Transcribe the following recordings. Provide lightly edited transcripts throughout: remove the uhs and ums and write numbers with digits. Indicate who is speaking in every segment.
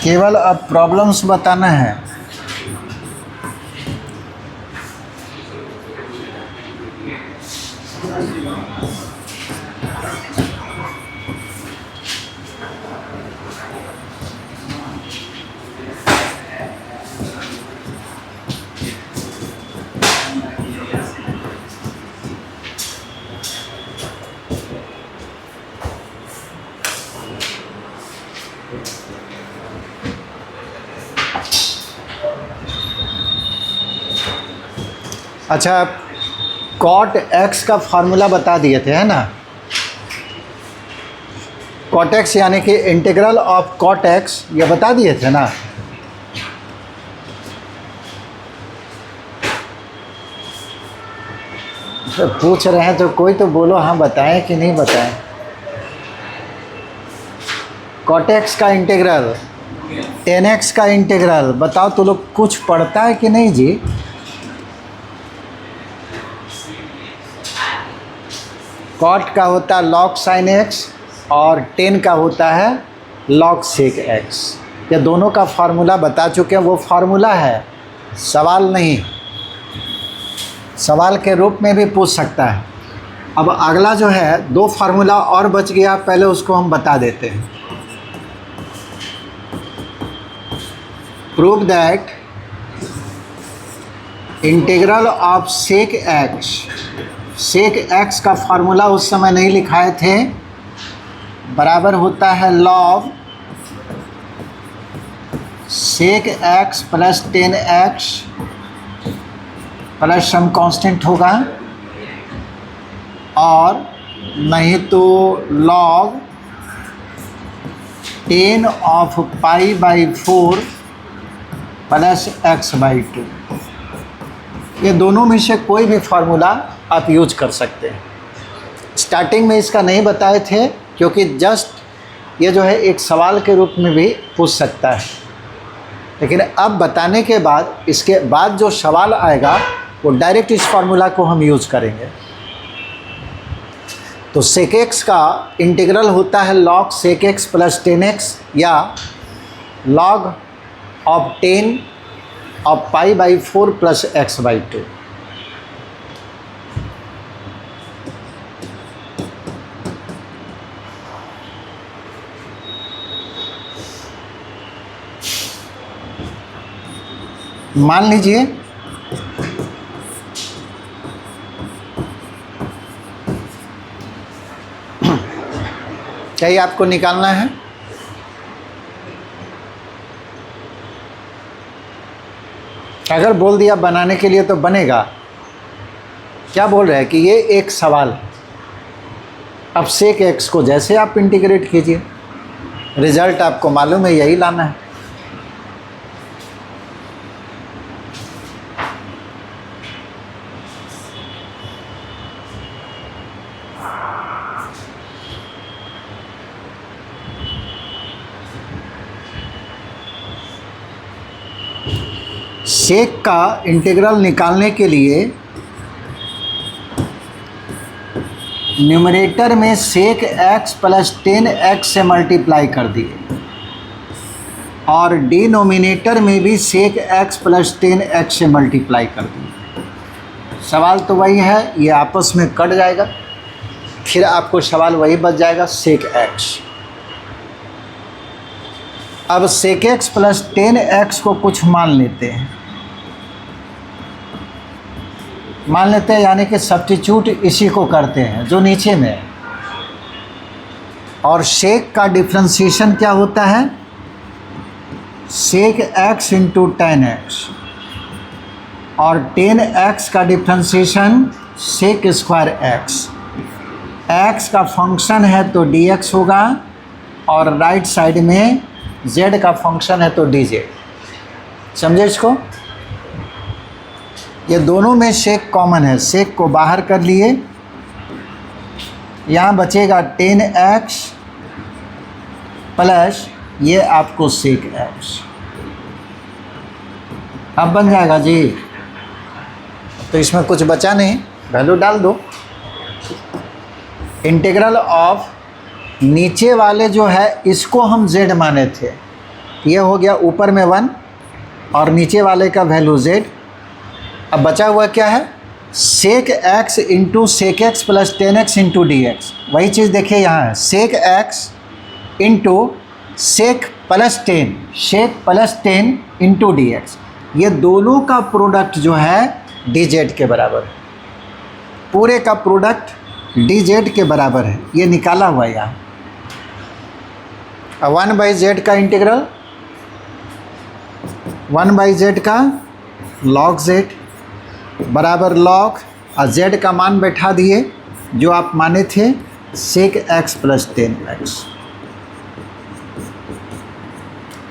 Speaker 1: केवल अब प्रॉब्लम्स बताना है। अच्छा, कॉट एक्स का फार्मूला बता दिए थे, है ना। कॉट एक्स यानी कि इंटीग्रल ऑफ कॉट एक्स, ये बता दिए थे ना। तो पूछ रहे हैं तो कोई तो बोलो, हाँ बताएं कि नहीं बताएं। कॉट एक्स का इंटीग्रल, टेन एक्स का इंटीग्रल, बताओ तो लोग कुछ पढ़ता है कि नहीं जी। कॉट का होता है लॉग साइन एक्स और टेन का होता है लॉग सेक एक्स। ये दोनों का फार्मूला बता चुके हैं, वो फार्मूला है, सवाल नहीं। सवाल के रूप में भी पूछ सकता है। अब अगला जो है, दो फार्मूला और बच गया, पहले उसको हम बता देते हैं। Prove that integral of sec x, sec x का फार्मूला उस समय नहीं लिखाए थे, बराबर होता है log sec x plus ten x plus some constant होगा, और नहीं तो log tan of pi by 4 plus x by 2। ये दोनों में से कोई भी फार्मूला आप यूज कर सकते हैं। स्टार्टिंग में इसका नहीं बताए थे क्योंकि जस्ट ये जो है एक सवाल के रूप में भी पूछ सकता है, लेकिन अब बताने के बाद, इसके बाद जो सवाल आएगा वो डायरेक्ट इस फार्मूला को हम यूज करेंगे। तो सेक एक्स का इंटीग्रल होता है log sec x plus ten x, या log of 10 of pi by 4 plus x by 2। मान लीजिए क्या ये आपको निकालना है। अगर बोल दिया बनाने के लिए तो बनेगा। क्या बोल रहे हैं कि ये एक सवाल है। अब सेक एक्स को जैसे आप इंटीग्रेट कीजिए, रिजल्ट आपको मालूम है यही लाना है। सेक का इंटीग्रल निकालने के लिए न्यूमरेटर में सेक एक्स प्लस 10x से मल्टीप्लाई कर दिए, और डिनोमिनेटर में भी सेक एक्स प्लस 10x से मल्टीप्लाई कर दिए। सवाल तो वही है, ये आपस में कट जाएगा, फिर आपको सवाल वही बच जाएगा, सेक एक्स। अब सेक एक्स प्लस 10x को कुछ मान लेते हैं, यानी कि सब्स्टिट्यूट इसी को करते हैं जो नीचे में है। और सेक का डिफ्रेंशिएशन क्या होता है, सेक एक्स इंटू 10x, और 10x का differentiation sec square x. X का फंक्शन है तो dx होगा, और राइट साइड में z का फंक्शन है तो dz। समझे इसको। ये दोनों में सेक कॉमन है, सेक को बाहर कर लिए, यहाँ बचेगा 10x प्लस ये आपको सेक एक्स। अब बन जाएगा जी। तो इसमें कुछ बचा नहीं, वैल्यू डाल दो। इंटीग्रल ऑफ नीचे वाले जो है इसको हम z माने थे, ये हो गया ऊपर में 1 और नीचे वाले का वैल्यू z। अब बचा हुआ क्या है, sec x into sec x plus 10x into d x. वही चीज़ देखिए यहाँ है, sec x into sec plus 10, sec plus 10 into d x. ये दोनों का प्रोडक्ट जो है डी जेड के बराबर है, पूरे का प्रोडक्ट डी जेड के बराबर है, ये निकाला हुआ यहाँ। 1/z का इंटीग्रल 1/z का log z बराबर log और z का मान बैठा दिए जो आप माने थे सेक x प्लस 10x।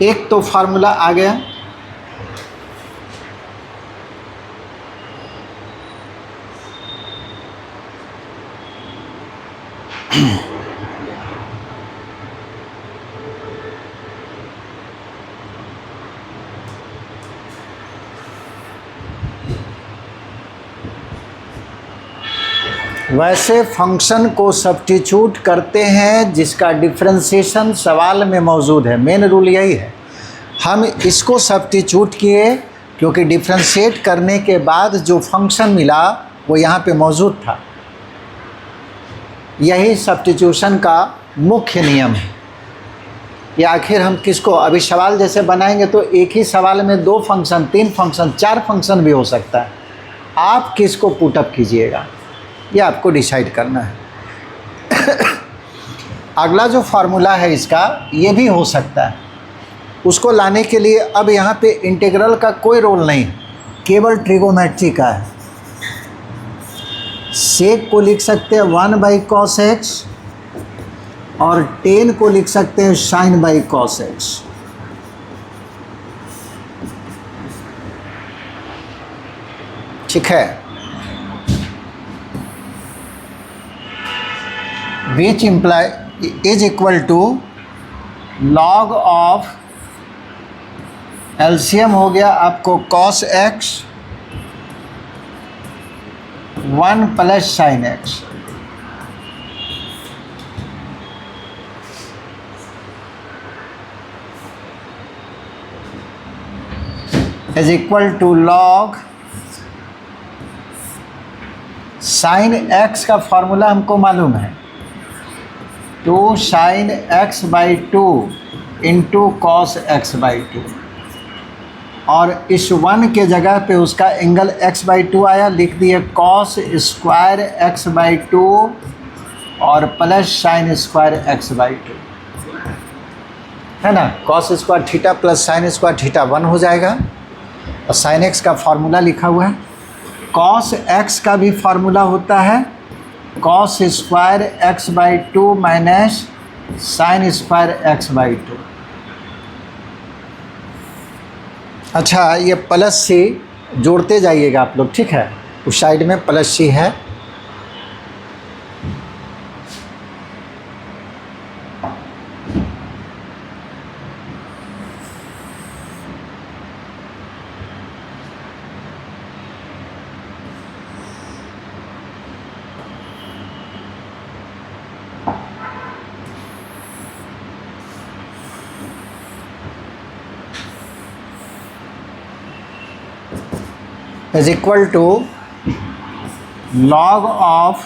Speaker 1: एक तो फार्मूला आ गया। वैसे फंक्शन को सब्स्टिट्यूट करते हैं जिसका डिफरेंशिएशन सवाल में मौजूद है, मेन रूल यही है। हम इसको सब्स्टिट्यूट किए क्योंकि डिफरेंशिएट करने के बाद जो फंक्शन मिला वो यहाँ पे मौजूद था। यही सब्स्टिट्यूशन का मुख्य नियम है। या आखिर हम किसको, अभी सवाल जैसे बनाएंगे तो एक ही सवाल में 2 फंक्शन, 3 फंक्शन, 4 फंक्शन भी हो सकता है। आप किसको पुटअप कीजिएगा ये आपको डिसाइड करना है। अगला जो फार्मूला है इसका ये भी हो सकता है, उसको लाने के लिए अब यहाँ पे इंटीग्रल का कोई रोल नहीं, केवल ट्रिगोमेट्री का है। सेक को लिख सकते हैं 1/cos x और 10 को लिख सकते हैं sin/cos x। ठीक है, which imply is equal to log of LCM हो गया आपको cos x 1 plus sin x is equal to log sin x का फॉर्मूला हमको मालूम है, 2 sin x/2 into cos x/2 और इस 1 के जगह पे उसका एंगल x/2 आया, लिख दिए cos स्क्वायर x/2 और प्लस sin स्क्वायर x/2 है ना। cos square theta plus sin square theta 1 हो जाएगा और sin x का फार्मूला लिखा हुआ है। cos x का भी फार्मूला होता है cos square x/2 minus sin square x/2। अच्छा, ये प्लस सी जोड़ते जाइएगा आप लोग, ठीक है। उस साइड में प्लस सी है। Is equal to log of,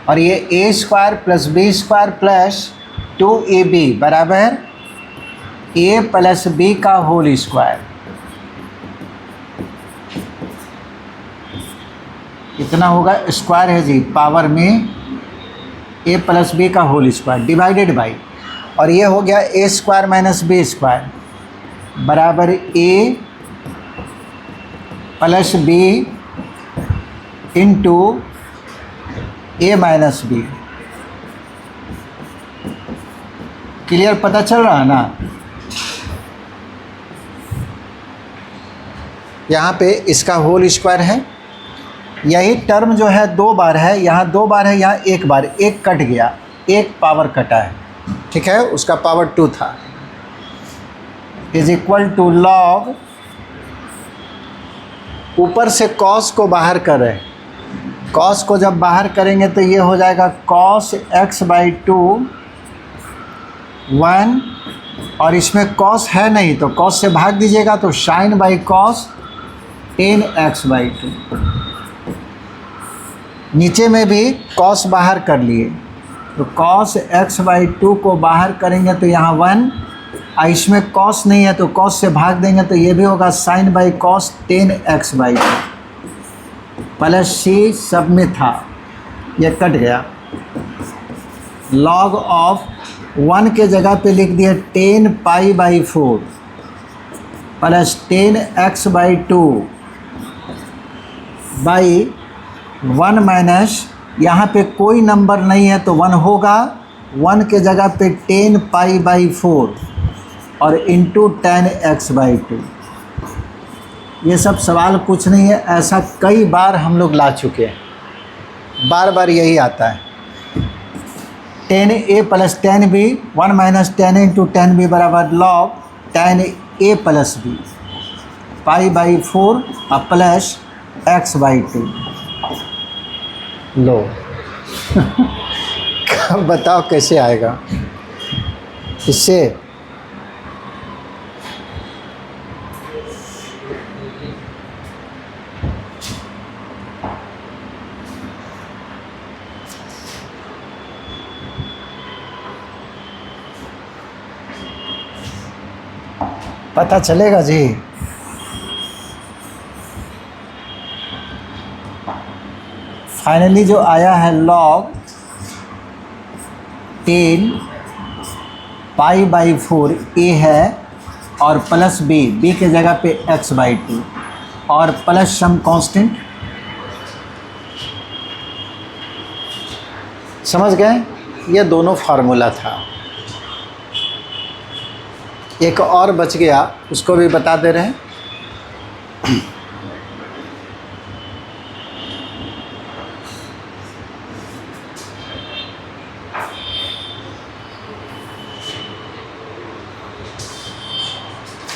Speaker 1: और ये a square plus b square plus 2ab बराबर ए प्लस बी का होल स्क्वायर। कितना होगा, स्क्वायर है जी, पावर में ए प्लस बी का होल स्क्वायर डिवाइडेड बाई, और ये हो गया a square minus b square बराबर a plus b into a minus b. Clear, पता चल रहा है ना। यहाँ पे इसका होल स्क्वायर है, यही टर्म जो है 2 बार है, यहाँ 2 बार है, यहाँ 1 बार, 1 कट गया, 1 पावर कटा है, ठीक है, उसका पावर 2 था। इज इक्वल टू लॉग, ऊपर से cos को बाहर करें, cos को जब बाहर करेंगे तो ये हो जाएगा cos x/2 1 और इसमें कॉस है नहीं तो कॉस से भाग दीजिएगा तो साइन बाई कॉस 10x/2। नीचे में भी कॉस बाहर कर लिए तो cos x/2 को बाहर करेंगे तो यहाँ 1, और इसमें cos नहीं है तो cos से भाग देंगे तो ये भी होगा sin by cos 10x/2 plus c सब में था, ये कट गया। log ऑफ 1 के जगह पे लिख दिए 10π/4 प्लस 10x/2 बाई 1 माइनस, यहाँ पे कोई नंबर नहीं है तो 1 होगा, 1 के जगह पे 10π/4 और इंटू 10x/2। ये सब सवाल कुछ नहीं है, ऐसा कई बार हम लोग ला चुके हैं, बार बार यही आता है। 10a plus 10b 1 minus 10 into 10b बराबर लॉग 10a प्लस b π/4 और प्लस x/2। लो बताओ कैसे आएगा इससे। पता चलेगा जी। फाइनली जो आया है लॉग 10π/4 ए है और प्लस बी के जगह पे x/2 और प्लस सम कांस्टेंट। समझ गए? ये दोनों फार्मूला था। एक और बच गया, उसको भी बता दे रहे हैं।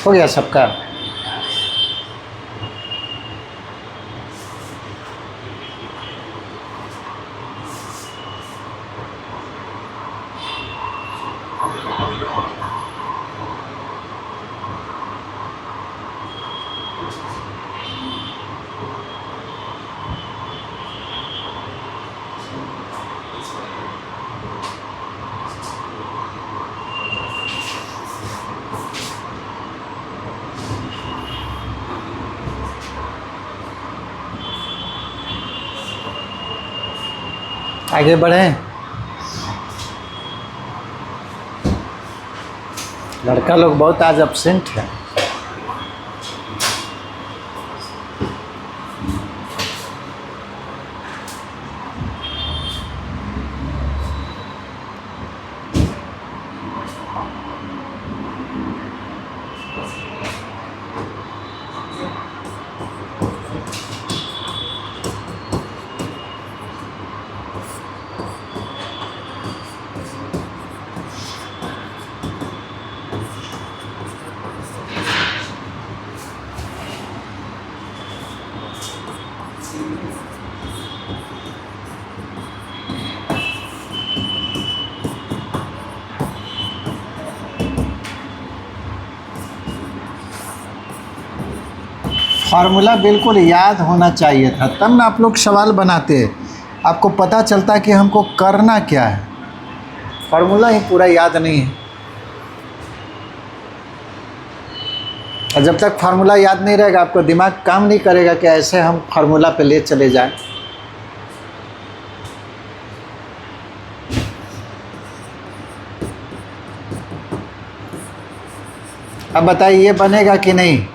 Speaker 1: हो गया सबका? आगे बढ़ें। लड़का लोग बहुत आज एब्सेंट है। फार्मूला बिल्कुल याद होना चाहिए था, तब ना आप लोग सवाल बनाते। आपको पता चलता कि हमको करना क्या है। फार्मूला ही पूरा याद नहीं है, और जब तक फार्मूला याद नहीं रहेगा आपको दिमाग काम नहीं करेगा कि ऐसे हम फार्मूला पे ले चले जाएं। अब बताइए ये बनेगा कि नहीं?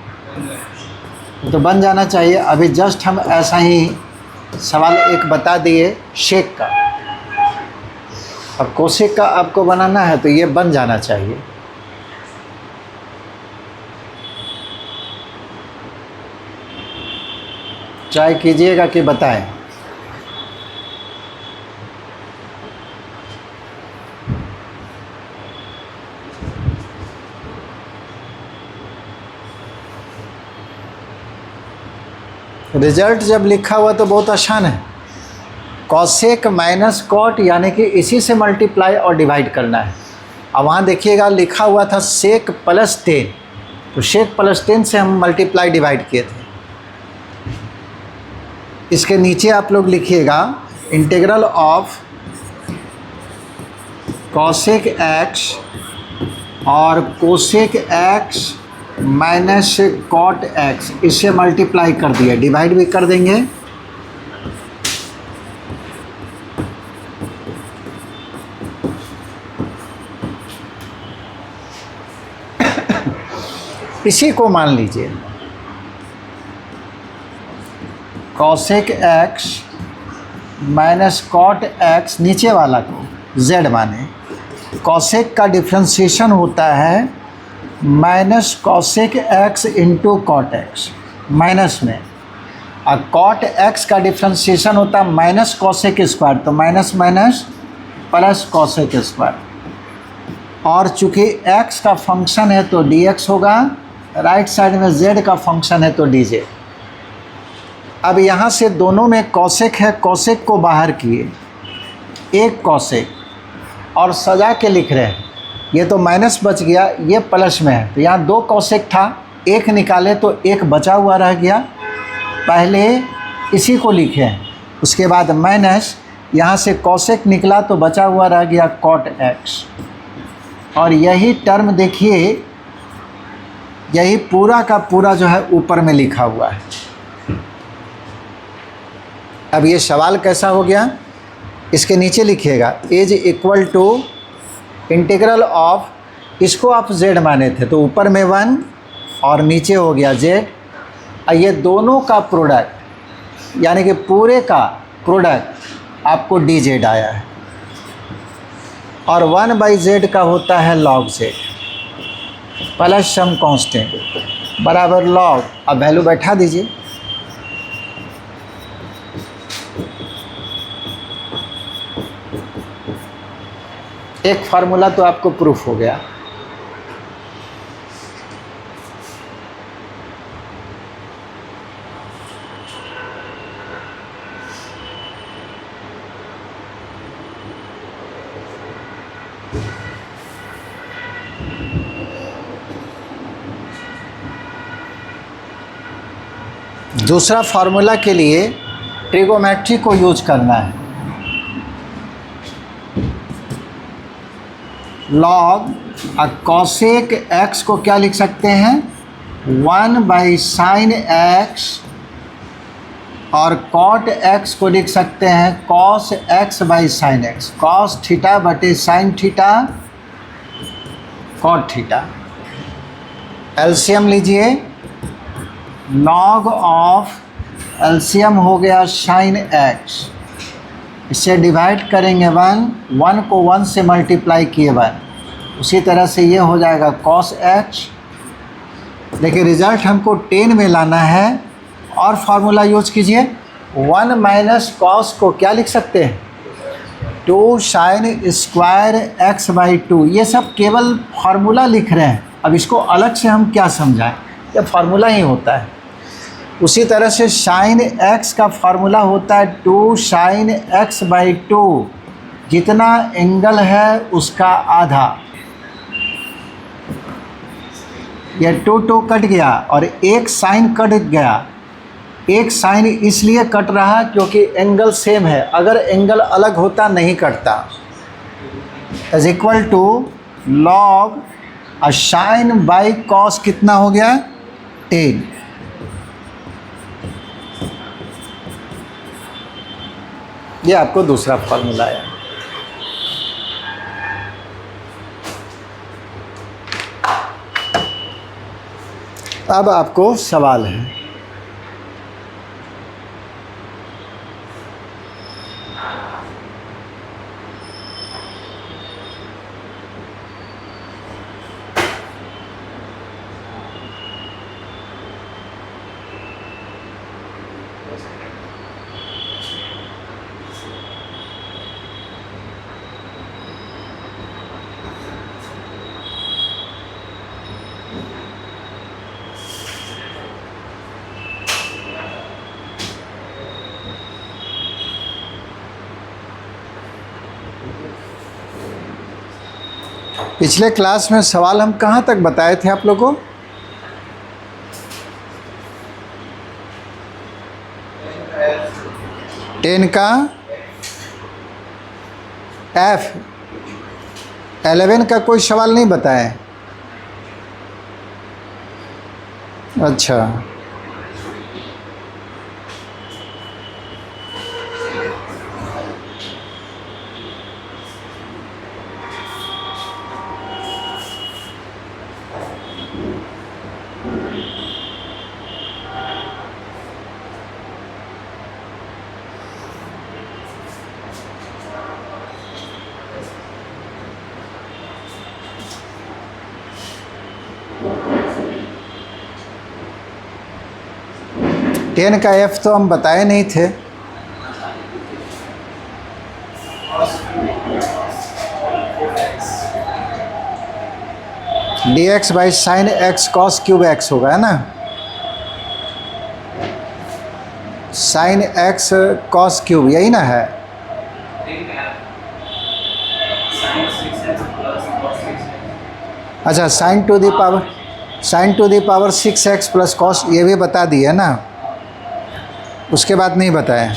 Speaker 1: तो बन जाना चाहिए। अभी जस्ट हम ऐसा ही सवाल एक बता दिए शेक का। अब कोसेक का आपको बनाना है तो ये बन जाना चाहिए। ट्राई कीजिएगा कि बताएं। रिजल्ट जब लिखा हुआ तो बहुत आसान है। कॉसेक माइनस कॉट, यानी कि इसी से मल्टीप्लाई और डिवाइड करना है। अब वहाँ देखिएगा लिखा हुआ था सेक प्लस 10, तो सेक प्लस 10 से हम मल्टीप्लाई डिवाइड किए थे। इसके नीचे आप लोग लिखिएगा इंटीग्रल ऑफ कॉसेक एक्स और cosec x minus cot x, इससे मल्टीप्लाई कर दिया, डिवाइड भी कर देंगे। इसी को मान लीजिए cosec x minus cot x, नीचे वाला को z माने, कॉसेक का डिफ्रेंशिएशन होता है minus cosec x into cot x, minus में, और कॉट एक्स का डिफ्रेंशिएशन होता है माइनस कॉसेक स्क्वायर, तो minus minus plus cosec square. और चूँकि x का फंक्शन है तो dx होगा, राइट साइड में z का फंक्शन है तो dz। अब यहाँ से दोनों में कॉसेक है, कॉसेक को बाहर किए, एक कॉसेक, और सजा के लिख रहे हैं, ये तो माइनस बच गया, ये प्लस में है, तो यहाँ दो कॉसेक था, एक निकाले तो एक बचा हुआ रह गया, पहले इसी को लिखे, उसके बाद माइनस, यहाँ से कॉसेक निकला तो बचा हुआ रह गया कॉट एक्स। और यही टर्म देखिए, यही पूरा का पूरा जो है ऊपर में लिखा हुआ है। अब ये सवाल कैसा हो गया, इसके नीचे लिखिएगा is equal to integral of, इसको आप z माने थे तो ऊपर में 1 और नीचे हो गया z, और ये दोनों का प्रोडक्ट यानी कि पूरे का प्रोडक्ट आपको dz आया है, और 1/z का होता है log z plus some constant बराबर log, अब वैल्यू बैठा दीजिए। एक फार्मूला तो आपको प्रूफ हो गया। दूसरा फार्मूला के लिए ट्रिगोमेट्री को यूज करना है। लॉग कॉसेक एक्स को क्या लिख सकते हैं, 1/sin x, और कॉट एक्स को लिख सकते हैं cos x/sin x, cos theta बटे sin थीटा कॉट थीटा। एलसीएम लीजिए, लॉग ऑफ एलसीएम हो गया sin x, इससे डिवाइड करेंगे 1 को 1 से मल्टीप्लाई किए 1, उसी तरह से ये हो जाएगा cos x। देखिए रिज़ल्ट हमको 10 में लाना है, और फार्मूला यूज कीजिए, 1 माइनस कॉस को क्या लिख सकते हैं, 2 sin स्क्वायर x/2। ये सब केवल फार्मूला लिख रहे हैं, अब इसको अलग से हम क्या समझाएं, ये फार्मूला ही होता है। उसी तरह से sin x का फार्मूला होता है 2 sin x/2, जितना एंगल है उसका आधा। यह 2 कट गया और एक साइन कट गया, एक साइन इसलिए कट रहा क्योंकि एंगल सेम है, अगर एंगल अलग होता नहीं कटता। Is equal to log sine by cos कितना हो गया, 10। ये आपको दूसरा फॉर्मूला है। अब आपको सवाल है, पिछले क्लास में सवाल हम कहाँ तक बताए थे आप लोगों को? टेन का एफ, 11 का कोई सवाल नहीं बताया। अच्छा, टेन का एफ तो हम बताए नहीं थे। D x by sine x cos cube x होगा, है ना? साइन एक्स कॉस क्यूब, यही ना है? अच्छा, sine to the power 6x plus cos, ये भी बता दिए ना? उसके बाद नहीं बताया।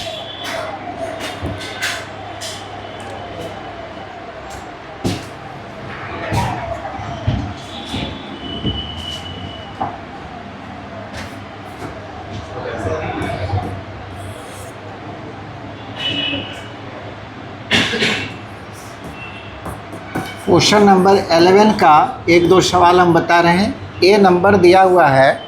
Speaker 1: क्वेश्चन नंबर 11 का एक दो सवाल हम बता रहे हैं। ए नंबर दिया हुआ है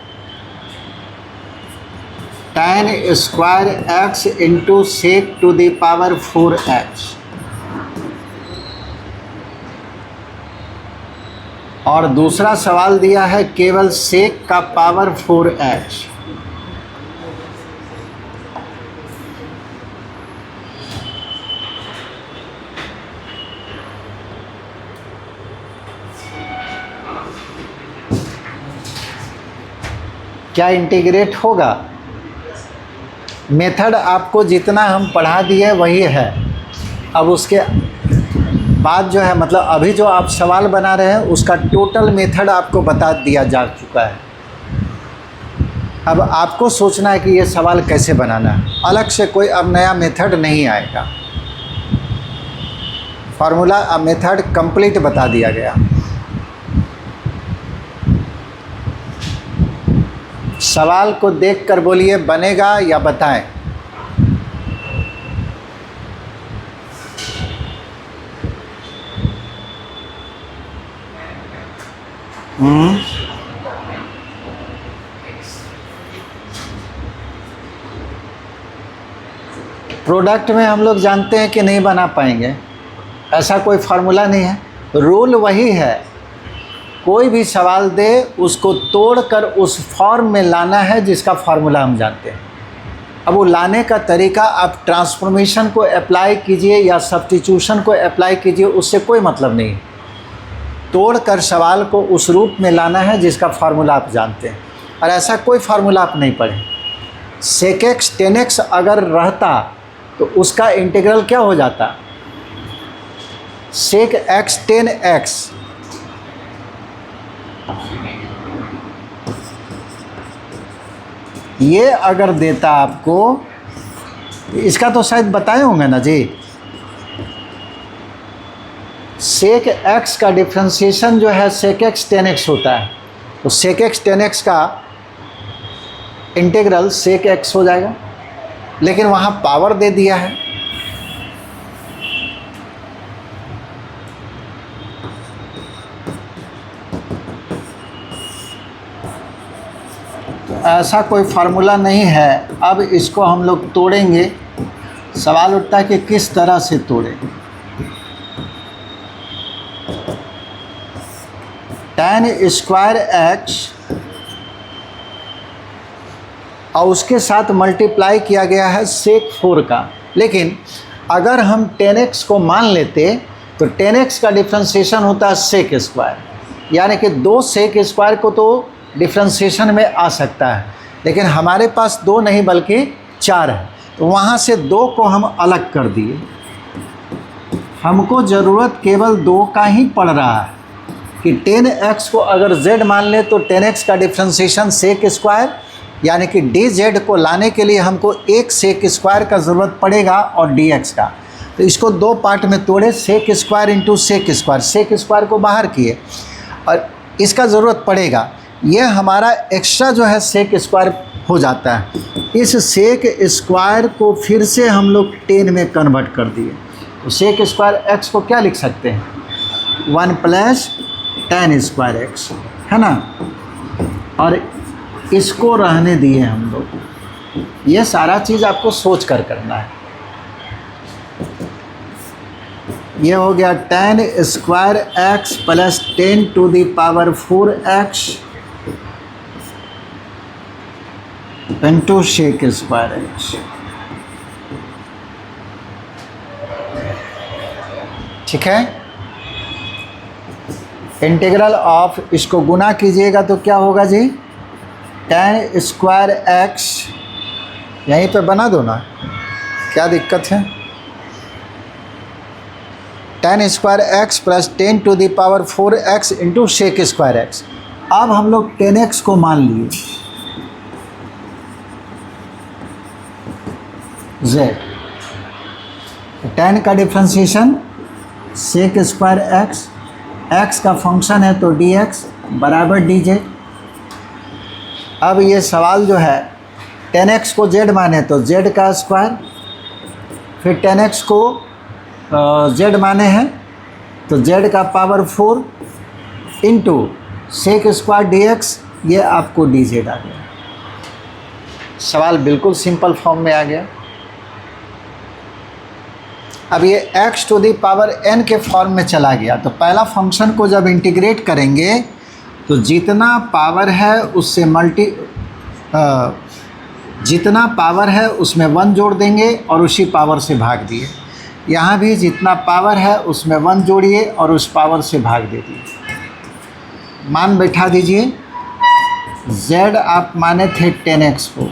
Speaker 1: tan square x into sec to the power 4x, और दूसरा सवाल दिया है केवल सेक का पावर 4x। क्या इंटीग्रेट होगा? मेथड आपको जितना हम पढ़ा दिए वही है। अब उसके बाद जो है, मतलब अभी जो आप सवाल बना रहे हैं उसका टोटल मेथड आपको बता दिया जा चुका है। अब आपको सोचना है कि ये सवाल कैसे बनाना है। अलग से कोई अब नया मेथड नहीं आएगा। फार्मूला अब मेथड कंप्लीट बता दिया गया। सवाल को देखकर बोलिए बनेगा या बताएं। प्रोडक्ट में हम लोग जानते हैं कि नहीं बना पाएंगे, ऐसा कोई फार्मूला नहीं है। रूल वही है, कोई भी सवाल दे उसको तोड़कर उस फॉर्म में लाना है जिसका फार्मूला हम जानते हैं। अब वो लाने का तरीका आप ट्रांसफॉर्मेशन को अप्लाई कीजिए या सब्स्टिट्यूशन को अप्लाई कीजिए, उससे कोई मतलब नहीं है। तोड़कर सवाल को उस रूप में लाना है जिसका फार्मूला आप जानते हैं, और ऐसा कोई फार्मूला आप नहीं पढ़ें। सेक एक्स 10x अगर रहता तो उसका इंटीग्रल क्या हो जाता? Sec x 10x। ये अगर देता आपको, इसका तो शायद बताए होंगे ना जी। सेक एक्स का डिफ्रेंशिएशन जो है सेक एक्स 10x होता है, तो सेक एक्स 10x का इंटीग्रल सेक एक्स हो जाएगा, लेकिन वहाँ पावर दे दिया है। ऐसा कोई फार्मूला नहीं है। अब इसको हम लोग तोड़ेंगे। सवाल उठता है कि किस तरह से तोड़ें। tan स्क्वायर एक्स और उसके साथ मल्टीप्लाई किया गया है सेक 4 का, लेकिन अगर हम 10x को मान लेते तो 10x का डिफ्रेंशिएशन होता है सेक स्क्वायर, यानी कि 2 सेक स्क्वायर को तो डिफ्रेंशिएशन में आ सकता है, लेकिन हमारे पास 2 नहीं बल्कि 4 है, तो वहाँ से 2 को हम अलग कर दिए। हमको ज़रूरत केवल 2 का ही पड़ रहा है, कि 10x को अगर z मान ले तो 10x का डिफ्रेंशिएशन सेक स्क्वायर, यानी कि dz को लाने के लिए हमको एक सेक स्क्वायर का ज़रूरत पड़ेगा और dx का। तो इसको दो पार्ट में तोड़े, sec square into sec square, sec square को बाहर किए और इसका ज़रूरत पड़ेगा। ये हमारा एक्स्ट्रा जो है सेक स्क्वायर हो जाता है। इस सेक स्क्वायर को फिर से हम लोग 10 में कन्वर्ट कर दिए। तो सेक स्क्वायर x को क्या लिख सकते हैं, 1 प्लस tan स्क्वायर x, है ना। और इसको रहने दिए हम लोग। ये सारा चीज़ आपको सोच कर करना है। ये हो गया tan स्क्वायर x plus 10 to the power 4x into sec square x। ठीक है। इंटीग्रल ऑफ, इसको गुना कीजिएगा तो क्या होगा जी, tan स्क्वायर x, यहीं पे बना दो ना, क्या दिक्कत है। tan स्क्वायर x plus 10 to the power 4x into sec square x। अब हम लोग 10x को मान लिए z, tan का differentiation sec square x, x का फंक्शन है तो dx बराबर dz। अब ये सवाल जो है 10x को z माने तो z का स्क्वायर, फिर 10x को z माने हैं तो z का power 4 into sec square dx, ये आपको dz आ गया। सवाल बिल्कुल सिंपल फॉर्म में आ गया। अब ये x to the power n के फॉर्म में चला गया। तो पहला फंक्शन को जब इंटीग्रेट करेंगे तो जितना पावर है उससे जितना पावर है उसमें 1 जोड़ देंगे और उसी पावर से भाग दिए। यहाँ भी जितना पावर है उसमें 1 जोड़िए और उस पावर से भाग दे दिए। मान बैठा दीजिए। z आप माने थे 10x को,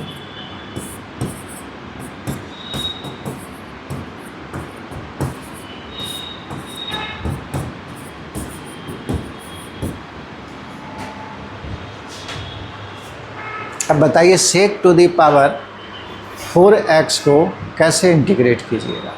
Speaker 1: अब बताइए सेक टू दी पावर 4x को कैसे इंटीग्रेट कीजिएगा।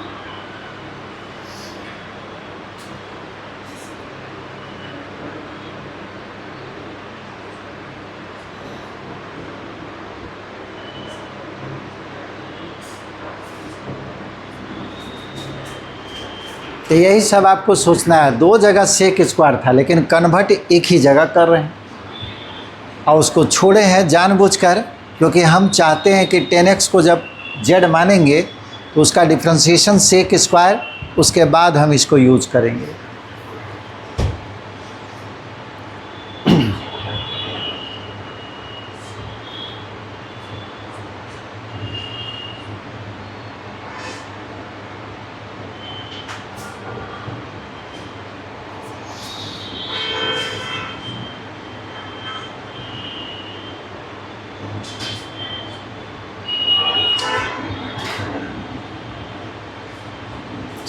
Speaker 1: तो यही सब आपको सोचना है। दो जगह सेक स्क्वायर था लेकिन कन्वर्ट एक ही जगह कर रहे हैं और उसको छोड़े हैं जानबूझकर, क्योंकि हम चाहते हैं कि 10x को जब z मानेंगे तो उसका डिफ्रेंशिएशन सेक स्क्वायर, उसके बाद हम इसको यूज करेंगे।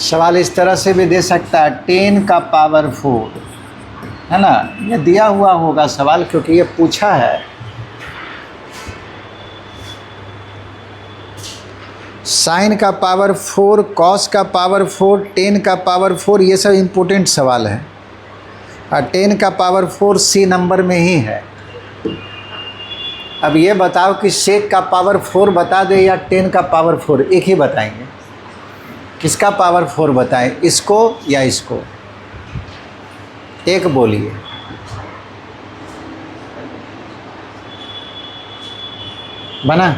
Speaker 1: सवाल इस तरह से भी दे सकता है 10 का पावर 4, है ना। ये दिया हुआ होगा सवाल क्योंकि ये पूछा है। साइन का पावर 4, कॉस का पावर 4, 10 का पावर 4, ये सब इम्पोर्टेंट सवाल है। और 10 का पावर 4 सी नंबर में ही है। अब ये बताओ कि सेक का पावर 4 बता दे या 10 का पावर 4, एक ही बताएंगे। किसका पावर 4 बताएं, इसको या इसको, एक बोलिए। बना।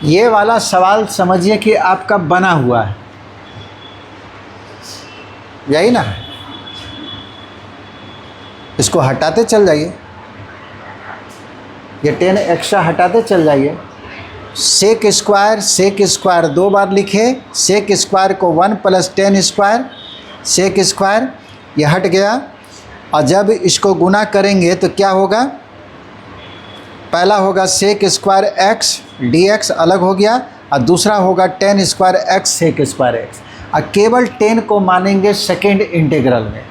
Speaker 1: ये वाला सवाल समझिए कि आपका बना हुआ है, यही ना। इसको हटाते चल जाइए, ये 10 एक्स्ट्रा हटाते चल जाइए। सेक स्क्वायर 2 बार लिखे। सेक स्क्वायर को 1 प्लस 10 स्क्वायर, सेक स्क्वायर ये हट गया। और जब इसको गुना करेंगे तो क्या होगा, पहला होगा sec square x d x अलग हो गया, और दूसरा होगा tan square x sec square x. और केवल 10 को मानेंगे सेकेंड इंटीग्रल में,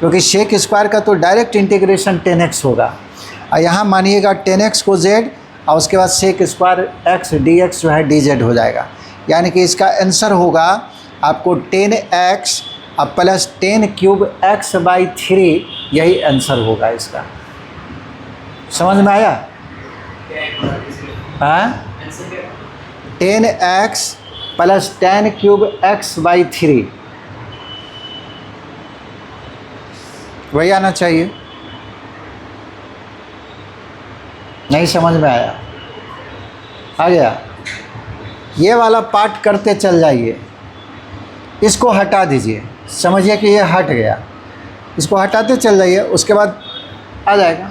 Speaker 1: क्योंकि सेक स्क्वायर का तो डायरेक्ट इंटीग्रेशन 10x होगा। और यहाँ मानिएगा 10x को z, और उसके बाद sec square x d x जो है डी जेड हो जाएगा। यानी कि इसका आंसर होगा आपको 10x और प्लस 10 क्यूब x/3, यही आंसर होगा इसका। समझ में आया? हाँ, 10x प्लस 10 क्यूब x/3 वही आना चाहिए। नहीं समझ में आया? आ गया? ये वाला पार्ट करते चल जाइए, इसको हटा दीजिए, समझिए कि ये हट गया, इसको हटाते चल जाइए, उसके बाद आ जाएगा।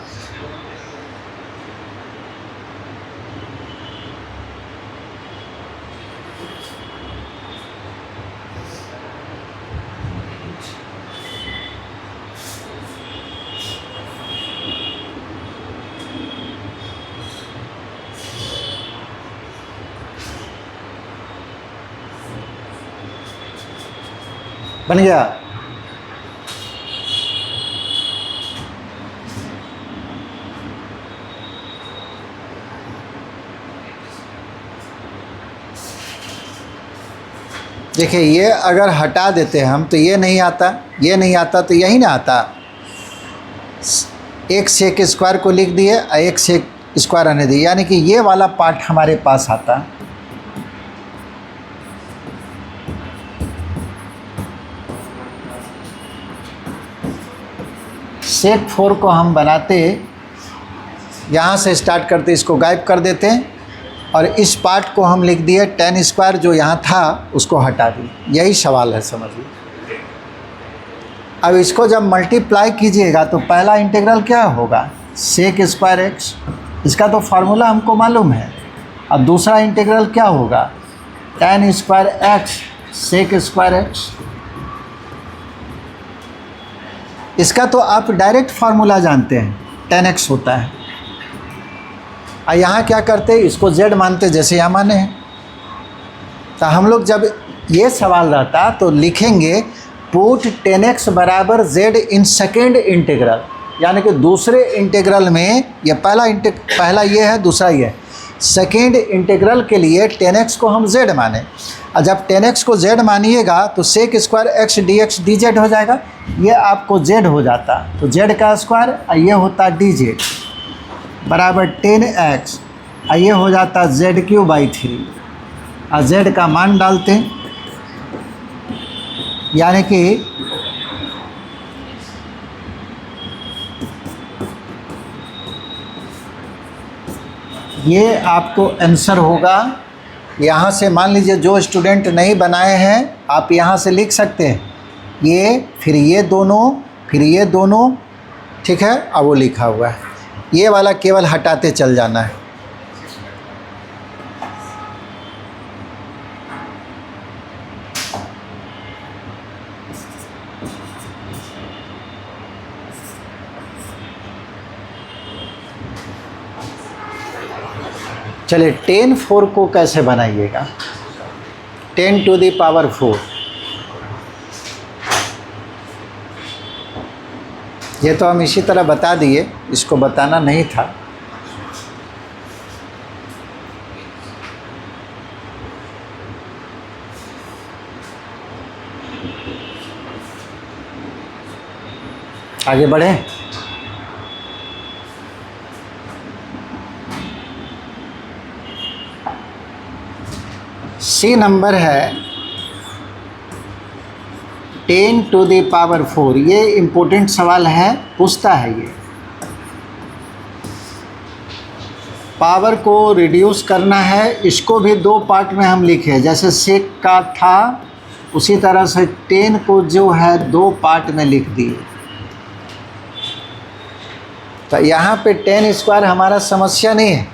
Speaker 1: बन गया? देखिए, ये अगर हटा देते हम तो ये नहीं आता, ये नहीं आता तो यही ना आता। एक सेक स्क्वायर को लिख दिए और एक सेक स्क्वायर आने दिए, यानी कि ये वाला पार्ट हमारे पास आता। सेक 4 को हम बनाते, यहाँ से स्टार्ट करते, इसको गायब कर देते, और इस पार्ट को हम लिख दिए 10 स्क्वायर, जो यहाँ था उसको हटा दिए। यही सवाल है, समझिए। अब इसको जब मल्टीप्लाई कीजिएगा तो पहला इंटीग्रल क्या होगा, सेक स्क्वायर एक्स, इसका तो फार्मूला हमको मालूम है। अब दूसरा इंटीग्रल क्या होगा, 10 square x sec square x. इसका तो आप डायरेक्ट फार्मूला जानते हैं, 10x होता है। और यहाँ क्या करते, इसको z मानते, जैसे यहाँ माने हैं। तो हम लोग जब ये सवाल रहता तो लिखेंगे पुट 10x बराबर z इन सेकेंड इंटीग्रल, यानी कि दूसरे इंटीग्रल में, ये पहला ये है, दूसरा ये है। सेकेंड इंटीग्रल के लिए 10x को हम z माने, और जब 10x को z मानिएगा तो sec square x d x d z हो जाएगा। ये आपको z हो जाता, तो z का स्क्वायर, और ये होता डी जेड बराबर 10x, और ये हो जाता ZQ/3, और z का मान डालते हैं, यानी कि ये आपको आंसर होगा। यहाँ से मान लीजिए जो स्टूडेंट नहीं बनाए हैं, आप यहाँ से लिख सकते हैं, ये फिर ये दोनों, फिर ये दोनों, ठीक है। अब वो लिखा हुआ है, ये वाला केवल हटाते चल जाना है। चलिए 10 को कैसे बनाइएगा, 10 टू द पावर 4। ये तो हम इसी तरह बता दिए, इसको बताना नहीं था। आगे बढ़े। सी नंबर है 10 टू द पावर 4। ये इम्पोर्टेंट सवाल है, पूछता है ये। पावर को रिड्यूस करना है, इसको भी दो पार्ट में हम लिखे, जैसे सेक का था उसी तरह से 10 को जो है दो पार्ट में लिख दिए। तो यहाँ पे 10 स्क्वायर हमारा समस्या नहीं है,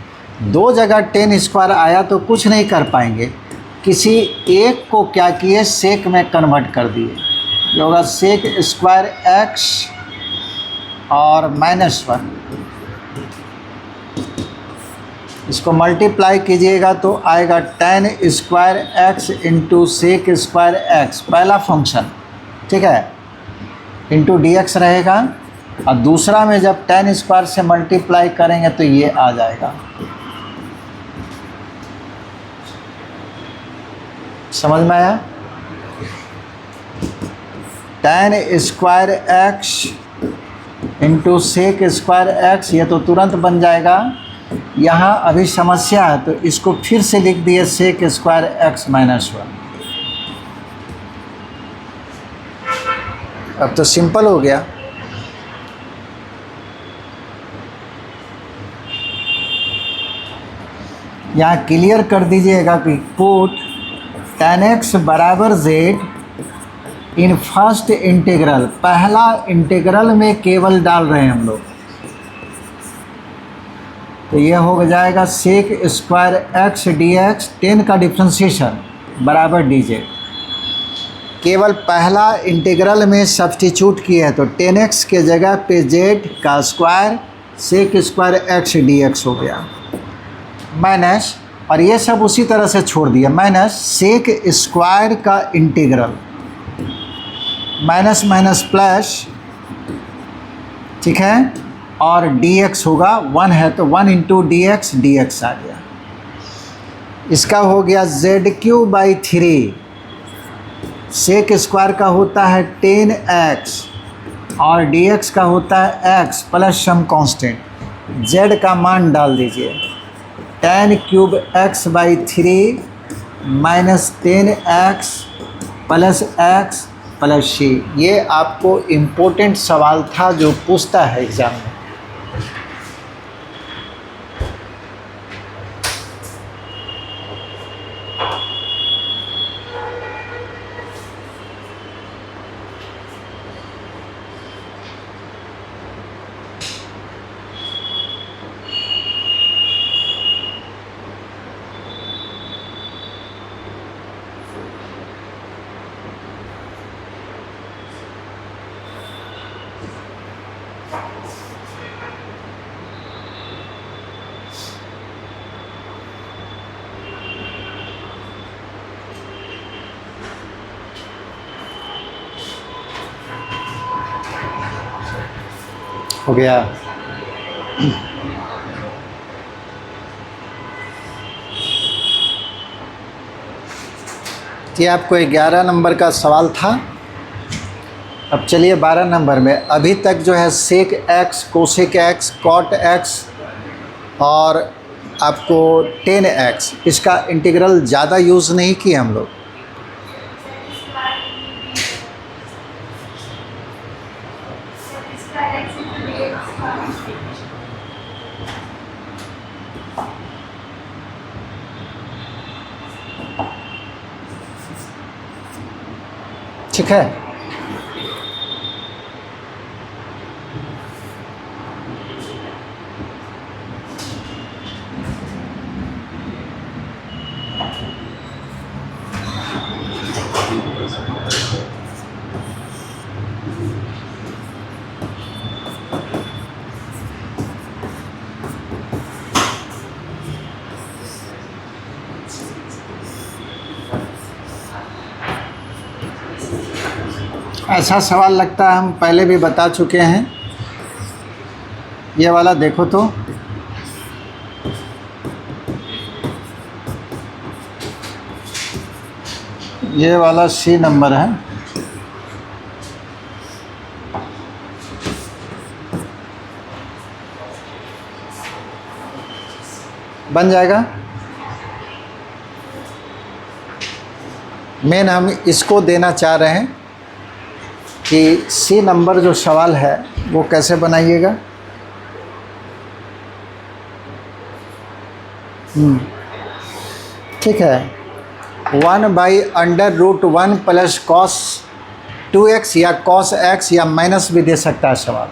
Speaker 1: दो जगह 10 स्क्वायर आया तो कुछ नहीं कर पाएंगे। किसी एक को क्या किए, सेक में कन्वर्ट कर दिए, ये होगा सेक स्क्वायर एक्स और -1, इसको मल्टीप्लाई कीजिएगा तो आएगा tan square x into sec square x, पहला फंक्शन, ठीक है, इंटू dx रहेगा, और दूसरा में जब tan स्क्वायर से मल्टीप्लाई करेंगे तो ये आ जाएगा। समझ में आया? tan square x into sec square x, ये तो तुरंत बन जाएगा। यहाँ अभी समस्या है तो इसको फिर से लिख दिए सेक स्क्वायर एक्स -1। अब तो सिंपल हो गया। यहाँ क्लियर कर दीजिएगा कि पुट tan x बराबर z इन फर्स्ट इंटीग्रल, पहला इंटीग्रल में केवल डाल रहे हैं हम लोग, तो ये हो जाएगा सेक स्क्वायर एक्स dx, 10 का डिफ्रेंशिएशन बराबर dz। केवल पहला इंटीग्रल में सब्स्टिट्यूट किए हैं तो 10x के जगह पे z का square sec square x dx हो गया, माइनस, और ये सब उसी तरह से छोड़ दिया, माइनस सेक स्क्वायर का इंटीग्रल, माइनस माइनस प्लस, ठीक है, और dx होगा 1 है तो 1 इंटू dx आ गया। इसका हो गया z³/3, सेक स्क्वायर का होता है 10x और dx का होता है x plus some constant, z का मान डाल दीजिए, tan³ x/3 minus 10x plus x plus c। ये आपको इम्पोर्टेंट सवाल था जो पूछता है एग्ज़ाम में। हो गया। ये आपको 11 नंबर का सवाल था। अब चलिए 12 नंबर में। अभी तक जो है sec x, cosec x, cot x और आपको 10x, इसका इंटीग्रल ज़्यादा यूज़ नहीं किए हम लोग। ठीक है, ऐसा सवाल लगता है हम पहले भी बता चुके हैं। ये वाला देखो तो, ये वाला सी नंबर है। बन जाएगा। मेन हम इसको देना चाह रहे हैं कि सी नंबर जो सवाल है वो कैसे बनाइएगा। ठीक है, 1/√1 प्लस cos 2x या cos x या माइनस भी दे सकता है सवाल।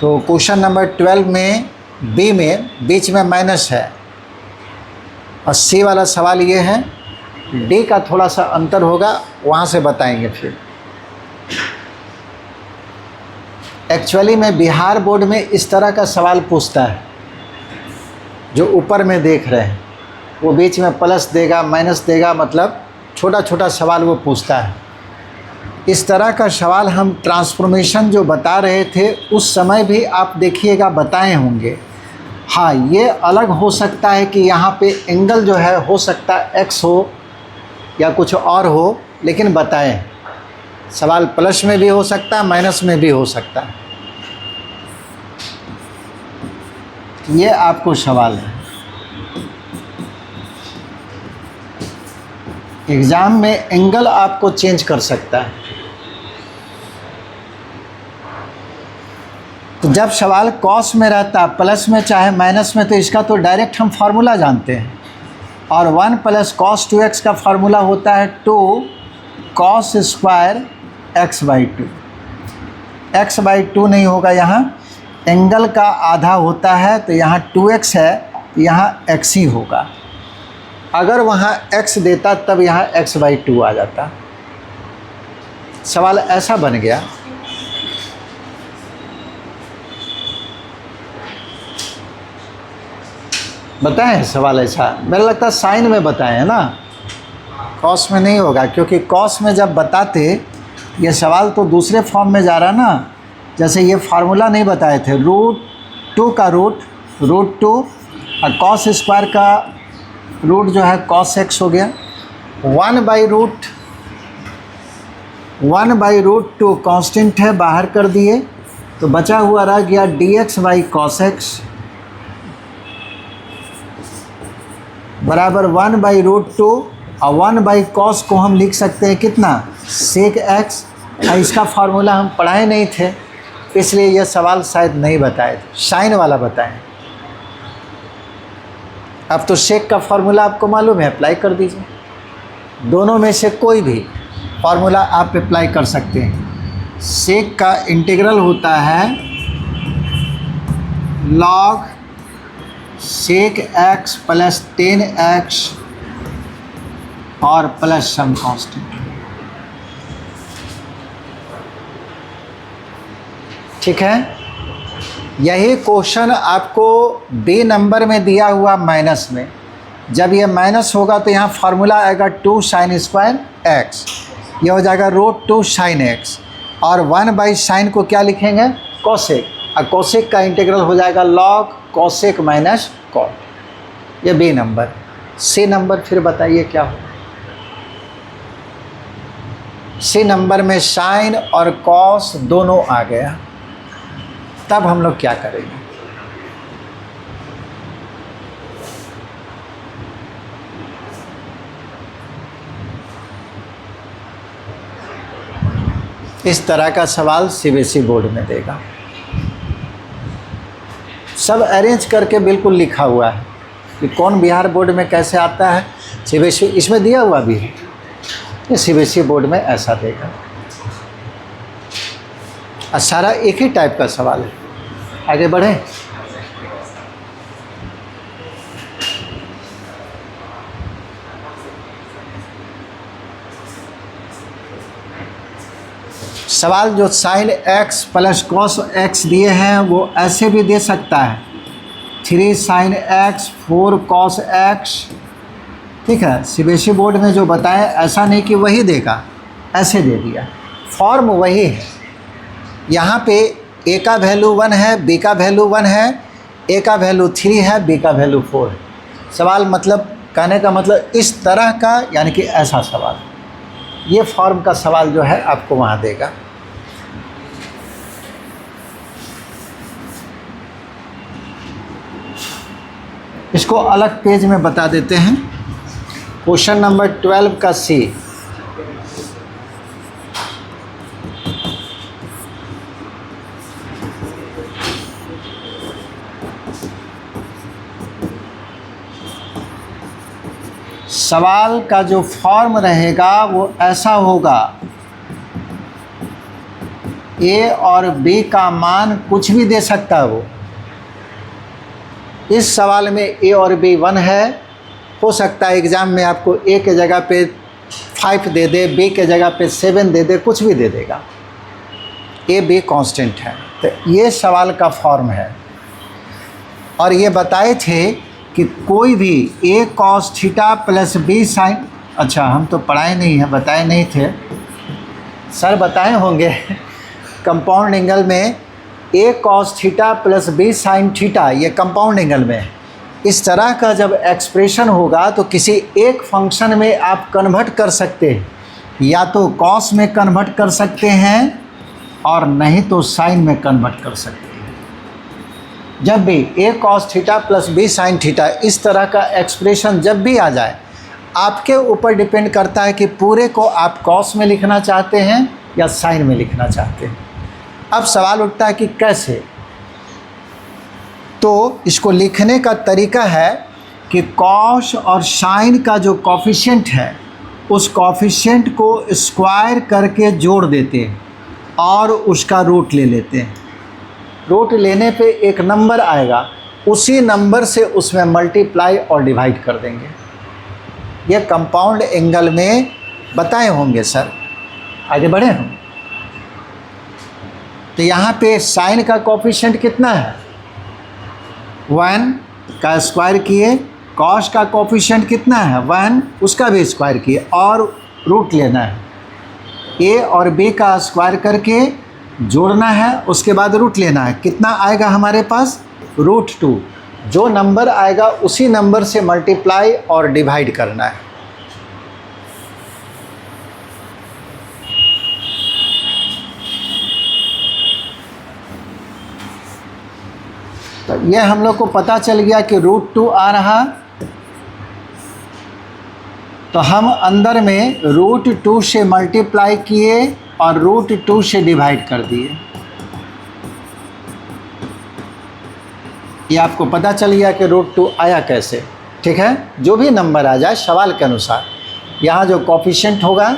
Speaker 1: तो क्वेश्चन नंबर 12 में बी में बीच में माइनस है और सी वाला सवाल ये है। डी का थोड़ा सा अंतर होगा, वहाँ से बताएंगे फिर। एक्चुअली में बिहार बोर्ड में इस तरह का सवाल पूछता है, जो ऊपर में देख रहे हैं वो बीच में प्लस देगा माइनस देगा, मतलब छोटा छोटा सवाल वो पूछता है। इस तरह का सवाल हम ट्रांसफॉर्मेशन जो बता रहे थे उस समय भी आप देखिएगा बताए होंगे। हाँ, ये अलग हो सकता है कि यहाँ पे एंगल जो है हो सकता है एक्स हो या कुछ और हो, लेकिन बताएं सवाल प्लस में भी हो सकता है माइनस में भी हो सकता है। ये आपको सवाल है। एग्ज़ाम में एंगल आपको चेंज कर सकता है। तो जब सवाल कॉस में रहता है, प्लस में चाहे माइनस में, तो इसका तो डायरेक्ट हम फार्मूला जानते हैं। और 1 + cos 2x का फार्मूला होता है 2 cos स्क्वायर x/2। x/2 नहीं होगा, यहाँ एंगल का आधा होता है, तो यहाँ 2x है, यहाँ x ही होगा। अगर वहाँ x देता तब यहाँ x/2 आ जाता। सवाल ऐसा बन गया। बताएं सवाल ऐसा, मेरा लगता है साइन में बताएं ना, कॉस में नहीं होगा, क्योंकि कॉस में जब बताते ये सवाल तो दूसरे फॉर्म में जा रहा ना। जैसे ये फार्मूला नहीं बताए थे, √2 का √2 और cos स्क्वायर का रूट जो है cos x हो गया। 1/√2 कांस्टेंट है, बाहर कर दिए तो बचा हुआ रह गया dx/cos x बराबर 1/√2 और 1/cos को हम लिख सकते हैं कितना, sec x। इसका फार्मूला हम पढ़ाए नहीं थे, इसलिए यह सवाल शायद नहीं बताए थे, साइन वाला बताएं। अब तो सेक का फार्मूला आपको मालूम है, अप्लाई कर दीजिए। दोनों में से कोई भी फार्मूला आप अप्लाई कर सकते हैं। सेक का इंटीग्रल होता है log sec x + 10x और प्लस सम कांस्टेंट। ठीक है, यही क्वेश्चन आपको बी नंबर में दिया हुआ माइनस में। जब ये माइनस होगा तो यहाँ फार्मूला आएगा 2 sin स्क्वायर x, ये हो जाएगा √2 sin x, और 1/sin को क्या लिखेंगे, कोसेक, और कोसेक का इंटीग्रल हो जाएगा log कोसेक माइनस कॉट। ये बी नंबर। सी नंबर फिर बताइए क्या हो। सी नंबर में साइन और कॉस दोनों आ गया, तब हम लोग क्या करेंगे। इस तरह का सवाल सीबीएसई बोर्ड में देगा, सब अरेंज करके बिल्कुल लिखा हुआ है कि कौन बिहार बोर्ड में कैसे आता है। सीबीएसई इसमें दिया हुआ भी है, ये सीबीएसई बोर्ड में ऐसा देगा। और सारा एक ही टाइप का सवाल है। आगे बढ़े। सवाल जो sin x + cos x दिए हैं वो ऐसे भी दे सकता है, 3 sin x 4 cos x। ठीक है, सीबीएसई बोर्ड में जो बताएं ऐसा नहीं कि वही देगा, ऐसे दे दिया, फॉर्म वही है। यहाँ पे a का वैल्यू 1 है, b का वैल्यू 1 है, a का वैल्यू 3 है, b का वैल्यू 4 है। सवाल मतलब कहने का मतलब इस तरह का, यानी कि ऐसा सवाल, ये फॉर्म का सवाल जो है आपको वहाँ देगा। इसको अलग पेज में बता देते हैं। क्वेश्चन नंबर 12 का सी। सवाल का जो फॉर्म रहेगा वो ऐसा होगा, ए और बी का मान कुछ भी दे सकता है वो। इस सवाल में ए और बी 1 है, हो सकता है एग्ज़ाम में आपको ए के जगह पे 5 दे दे, बी के जगह पे 7 दे दे, कुछ भी दे देगा। ए बी कांस्टेंट है। तो ये सवाल का फॉर्म है। और ये बताए थे कि कोई भी a cos theta plus b sine, अच्छा हम तो पढ़ाए नहीं हैं, बताए नहीं थे सर, बताए होंगे कंपाउंड एंगल में a cos theta plus b sine theta, ये कंपाउंड एंगल में है। इस तरह का जब एक्सप्रेशन होगा तो किसी एक फंक्शन में आप कन्वर्ट कर सकते हैं, या तो कॉस में कन्वर्ट कर सकते हैं और नहीं तो साइन में कन्वर्ट कर सकते हैं। जब भी a cos theta plus b sine theta इस तरह का एक्सप्रेशन जब भी आ जाए, आपके ऊपर डिपेंड करता है कि पूरे को आप कॉस में लिखना चाहते हैं या साइन में लिखना चाहते हैं। अब सवाल उठता है कि कैसे। तो इसको लिखने का तरीका है कि कॉस और साइन का जो कॉफिशिएंट है उस कॉफिशिएंट को स्क्वायर करके जोड़ देते हैं और उसका रूट ले लेते हैं। रूट लेने पे एक नंबर आएगा, उसी नंबर से उसमें मल्टीप्लाई और डिवाइड कर देंगे। ये कंपाउंड एंगल में बताए होंगे सर, आगे बढ़े हम। तो यहाँ पे साइन का कॉफिशिएंट कितना है, 1 का स्क्वायर किए, कॉस का कॉफिशिएंट कितना है 1, उसका भी स्क्वायर किए और रूट लेना है। a और b का स्क्वायर करके जोड़ना है, उसके बाद रूट लेना है। कितना आएगा हमारे पास, √2। जो नंबर आएगा उसी नंबर से मल्टीप्लाई और डिवाइड करना है। तो ये हम लोग को पता चल गया कि √2 आ रहा, तो हम अंदर में √2 से मल्टीप्लाई किए और √2 से डिवाइड कर दिए। ये आपको पता चल गया कि √2 आया कैसे। ठीक है, जो भी नंबर आ जाए सवाल के अनुसार, यहाँ जो कॉफिशिएंट होगा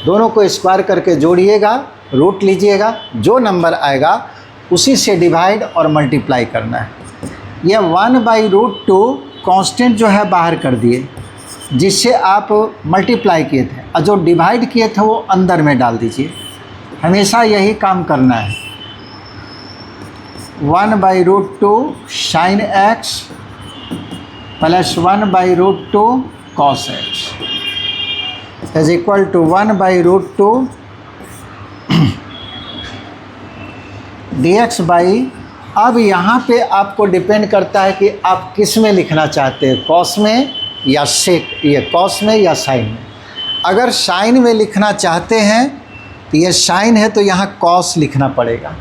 Speaker 1: दोनों को स्क्वायर करके जोड़िएगा, रूट लीजिएगा, जो नंबर आएगा उसी से डिवाइड और मल्टीप्लाई करना है। यह 1/√2 कांस्टेंट जो है बाहर कर दिए, जिससे आप मल्टीप्लाई किए थे, और जो डिवाइड किए थे वो अंदर में डाल दीजिए। हमेशा यही काम करना है। 1/√2 sin x plus 1/√2 cos x is equal to 1/√2 dx by. अब यहाँ पे आपको डिपेंड करता है कि आप किस में लिखना चाहते हैं, कॉस में या सेक, ये कॉस में या साइन में। अगर साइन में लिखना चाहते हैं तो ये साइन है तो यहाँ कॉस लिखना पड़ेगा,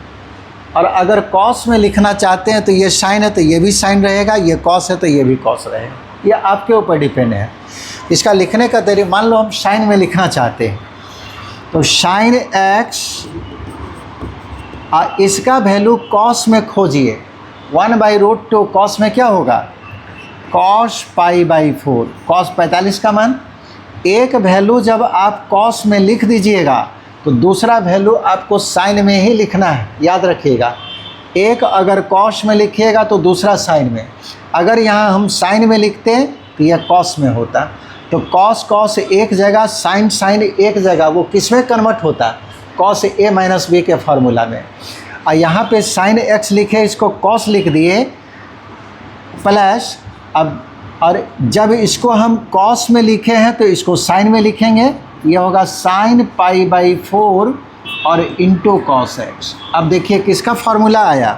Speaker 1: और अगर कॉस में लिखना चाहते हैं तो ये साइन है तो ये भी साइन रहेगा, ये कॉस है तो ये भी कॉस रहेगा। ये आपके ऊपर डिपेंड है इसका लिखने का तरीका। मान लो हम साइन में लिखना चाहते हैं तो साइन x, इसका वैल्यू कॉस में खोजिए। 1/√2 कॉस में क्या होगा, cos π/4, cos 45 का मान। एक वैल्यू जब आप कॉस में लिख दीजिएगा तो दूसरा वैल्यू आपको साइन में ही लिखना है, याद रखिएगा। एक अगर कॉस में लिखिएगा तो दूसरा साइन में। अगर यहाँ हम साइन में लिखते तो यह कॉस में होता, तो कॉस कॉस एक जगह, साइन साइन एक जगह, वो किस में कन्वर्ट होता, कॉस a - b के फार्मूला में। और यहाँ पे साइन x लिखे, इसको कॉस लिख दिए प्लस, अब और जब इसको हम कॉस में लिखे हैं तो इसको साइन में लिखेंगे, ये होगा sin π/4 और इंटू कॉस x। अब देखिए किसका फार्मूला आया,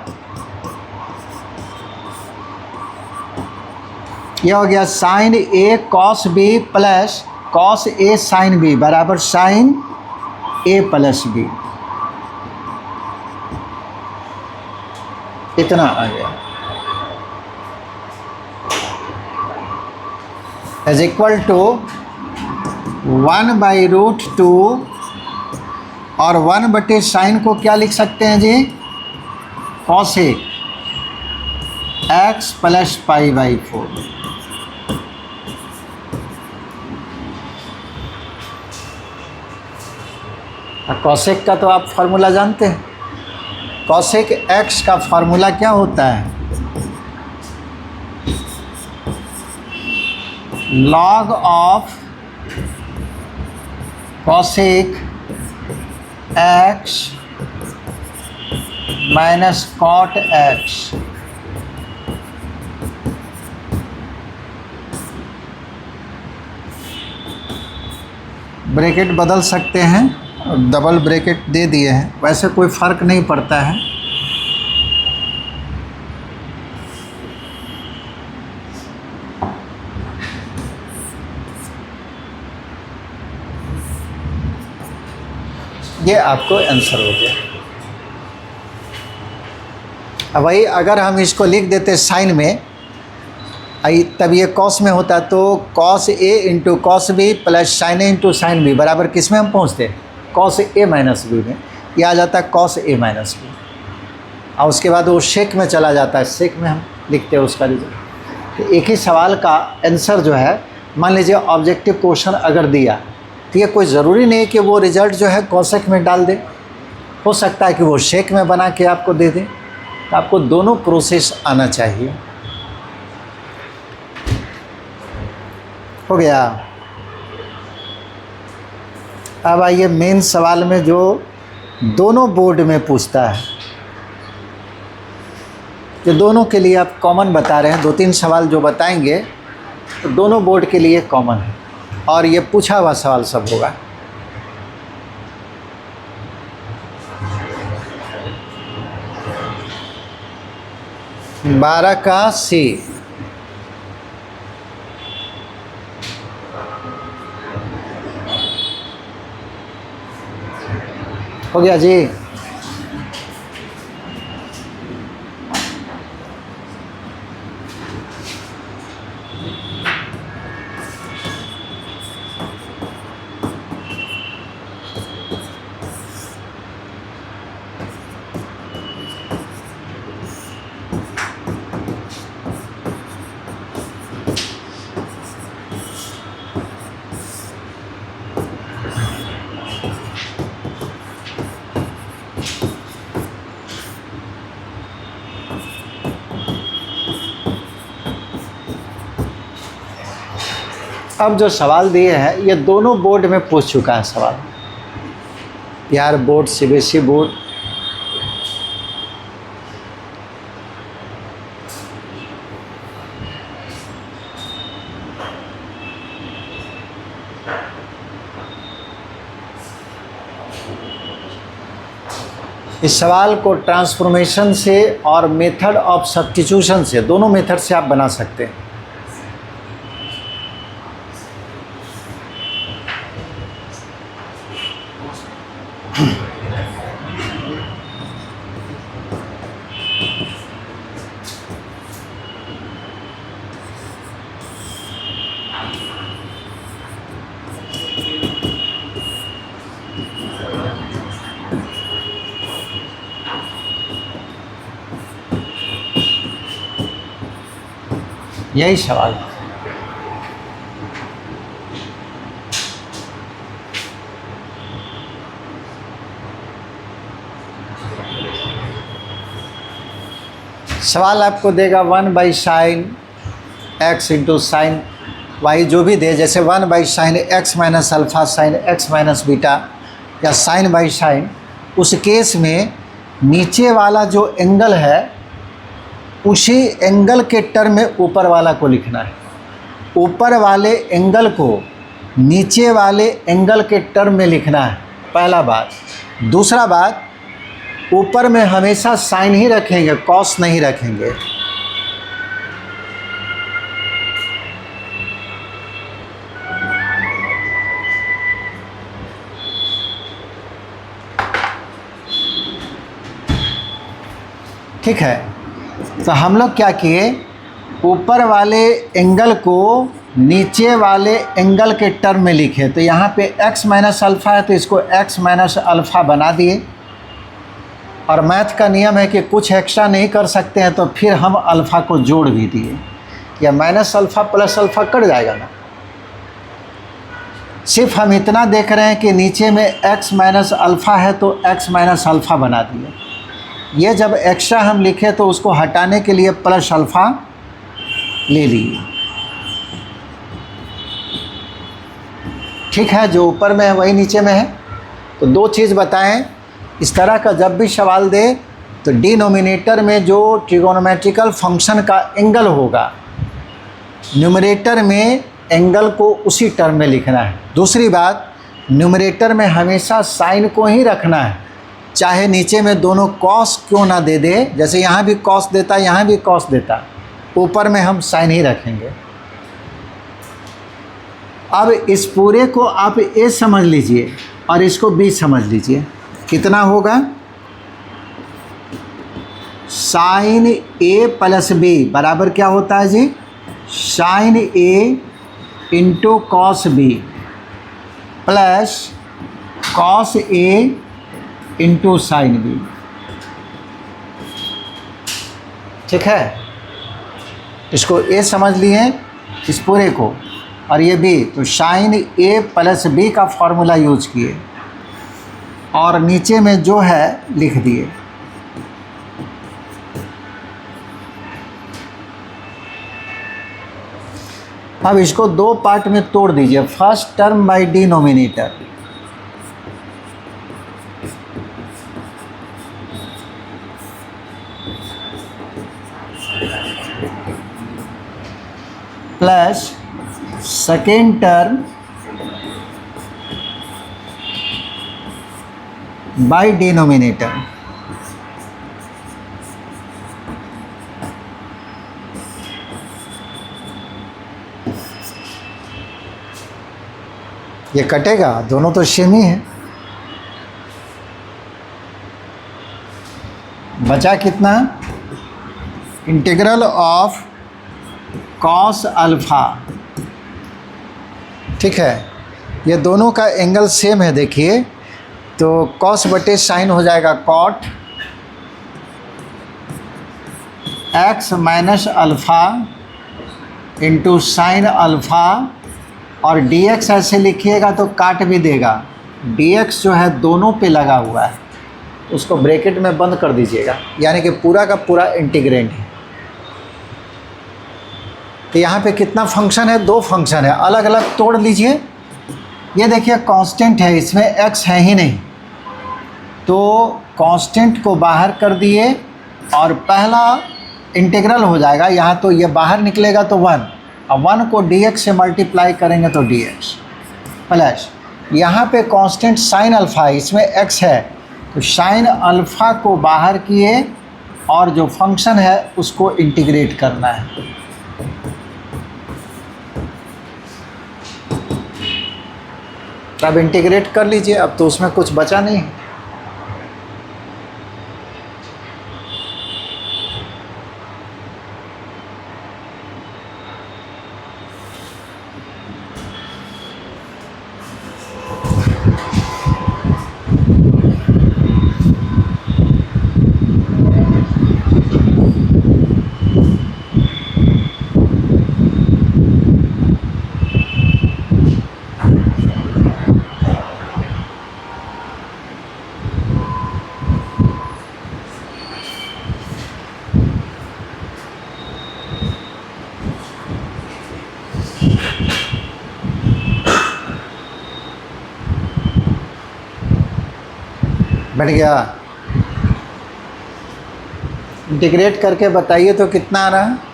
Speaker 1: ये हो गया sin a cos b plus cos a sin b बराबर sin a प्लस b, इतना आ गया। इज इक्वल टू 1/√2 और 1/sin को क्या लिख सकते हैं जी, cos x प्लस π/4। कॉसेक का तो आप फार्मूला जानते हैं, कॉसेक x का फार्मूला क्या होता है, log of cosec x minus cot x. Bracket बदल सकते हैं, डबल ब्रैकेट दे दिए हैं, वैसे कोई फ़र्क नहीं पड़ता है। ये आपको आंसर हो गया। अब वही अगर हम इसको लिख देते साइन में, तब ये कॉस में होता तो cos a into cos b plus sine a into sine b बराबर किस में हम पहुँचते, कॉस ए माइनस बी में। ये आ जाता है कॉस ए माइनस बी, और उसके बाद वो शेक में चला जाता है, शेक में हम लिखते हैं उसका रिजल्ट। तो एक ही सवाल का आंसर जो है, मान लीजिए ऑब्जेक्टिव क्वेश्चन अगर दिया तो ये कोई ज़रूरी नहीं कि वो रिजल्ट जो है कॉसेक में डाल दे, हो सकता है कि वो शेक में बना के आपको दे दें। तो आपको दोनों प्रोसेस आना चाहिए। हो गया। अब आइए मेन सवाल में जो दोनों बोर्ड में पूछता है, ये दोनों के लिए आप कॉमन बता रहे हैं। 2-3 सवाल जो बताएंगे तो दोनों बोर्ड के लिए कॉमन है, और ये पूछा हुआ सवाल सब होगा। बारह का सी। हो गया जी। अब जो सवाल दिए हैं ये दोनों बोर्ड में पूछ चुका है सवाल, बिहार बोर्ड, सीबीएसई बोर्ड। इस सवाल को ट्रांसफॉर्मेशन से और मेथड ऑफ सब्स्टिट्यूशन से, दोनों मेथड से आप बना सकते हैं। यही सवाल। सवाल आपको देगा 1/sin x into sine Y, जो भी दे, जैसे 1/sin x minus alpha sign x minus beta, या साइन बाई साइन। उस केस में नीचे वाला जो एंगल है उसी एंगल के टर्म में ऊपर वाला को लिखना है। ऊपर वाले एंगल को नीचे वाले एंगल के टर्म में लिखना है, पहला बात। दूसरा बात, ऊपर में हमेशा साइन ही रखेंगे, कॉस नहीं रखेंगे। ठीक है, तो हम लोग क्या किए, ऊपर वाले एंगल को नीचे वाले एंगल के टर्म में लिखे। तो यहाँ पे x माइनस अल्फ़ा है तो इसको x माइनस अल्फ़ा बना दिए। और मैथ का नियम है कि कुछ एक्स्ट्रा नहीं कर सकते हैं, तो फिर हम अल्फ़ा को जोड़ भी दिए। या minus alpha plus alpha cut जाएगा ना। सिर्फ हम इतना देख रहे हैं कि नीचे में x माइनस अल्फ़ा है तो x माइनस अल्फ़ा बना दिए। ये जब एक्स्ट्रा हम लिखे तो उसको हटाने के लिए प्लस अल्फ़ा ले लिए। ठीक है, जो ऊपर में है वही नीचे में है। तो दो चीज़ बताएं, इस तरह का जब भी सवाल दे तो डिनोमिनेटर में जो ट्रिगोनोमेट्रिकल फंक्शन का एंगल होगा, न्यूमरेटर में एंगल को उसी टर्म में लिखना है। दूसरी बात, न्यूमरेटर में हमेशा साइन को ही रखना है, चाहे नीचे में दोनों कॉस क्यों ना दे दे, जैसे यहाँ भी कॉस देता, यहाँ भी कॉस देता, ऊपर में हम साइन ही रखेंगे। अब इस पूरे को आप ए समझ लीजिए और इसको बी समझ लीजिए। कितना होगा? साइन ए प्लस बी बराबर क्या होता है जी? Sine a into cos b plus cos a into sine b. ठीक है, इसको ए समझ लिए इस पूरे को, और ये बी, तो साइन ए प्लस बी का फॉर्मूला यूज किए और नीचे में जो है लिख दिए। अब इसको दो पार्ट में तोड़ दीजिए। First term by denominator, plus second term by denominator. ये कटेगा, दोनों तो सेम ही है। बचा कितना? Integral of cos alpha. ठीक है, ये दोनों का एंगल सेम है। देखिए, तो कॉस बटे साइन हो जाएगा cot x minus alpha into sine alpha, और dx ऐसे लिखिएगा तो काट भी देगा। dx जो है दोनों पे लगा हुआ है, उसको ब्रैकेट में बंद कर दीजिएगा, यानी कि पूरा का पूरा इंटीग्रेंड है। तो यहाँ पे कितना फंक्शन है? दो फंक्शन है, अलग अलग तोड़ लीजिए। ये देखिए कांस्टेंट है, इसमें x है ही नहीं, तो कांस्टेंट को बाहर कर दिए और पहला इंटीग्रल हो जाएगा। यहाँ तो ये बाहर निकलेगा तो 1, अब 1 को dx से मल्टीप्लाई करेंगे तो dx प्लस यहाँ पे कांस्टेंट साइन अल्फ़ा है, इसमें x है, तो साइन अल्फ़ा को बाहर किए और जो फंक्शन है उसको इंटीग्रेट करना है। अब इंटीग्रेट कर लीजिए, अब तो उसमें कुछ बचा नहीं। बैठ गया? इंटीग्रेट करके बताइए तो कितना आ रहा है?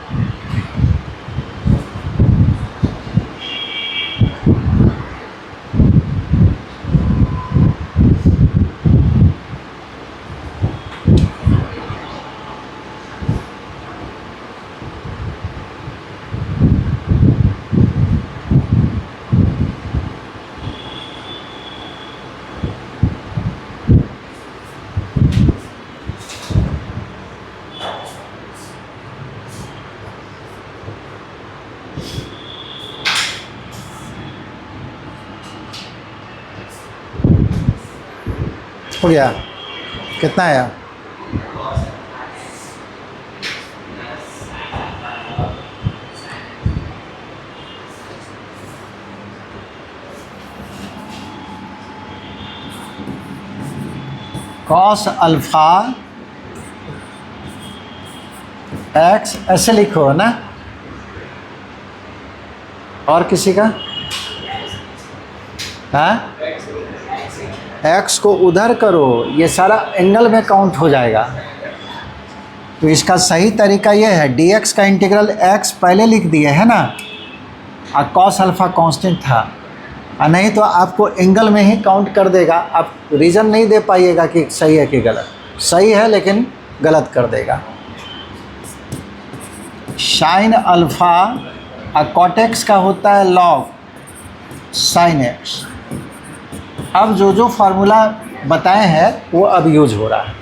Speaker 1: हो गया? कितना आया? कॉस अल्फ़ा एक्स ऐसे लिखो ना, और किसी का? हाँ, एक्स को उधर करो, ये सारा एंगल में काउंट हो जाएगा। तो इसका सही तरीका यह है, dx का इंटीग्रल x पहले लिख दिए है ना, और cos अल्फ़ा कांस्टेंट था, और नहीं तो आपको एंगल में ही काउंट कर देगा, आप रीज़न नहीं दे पाइएगा कि सही है कि गलत। सही है लेकिन गलत कर देगा। साइन अल्फ़ा और कॉट एक्स का होता है लॉग साइन एक्स। अब जो फार्मूला बताए हैं वो अब यूज हो रहा है,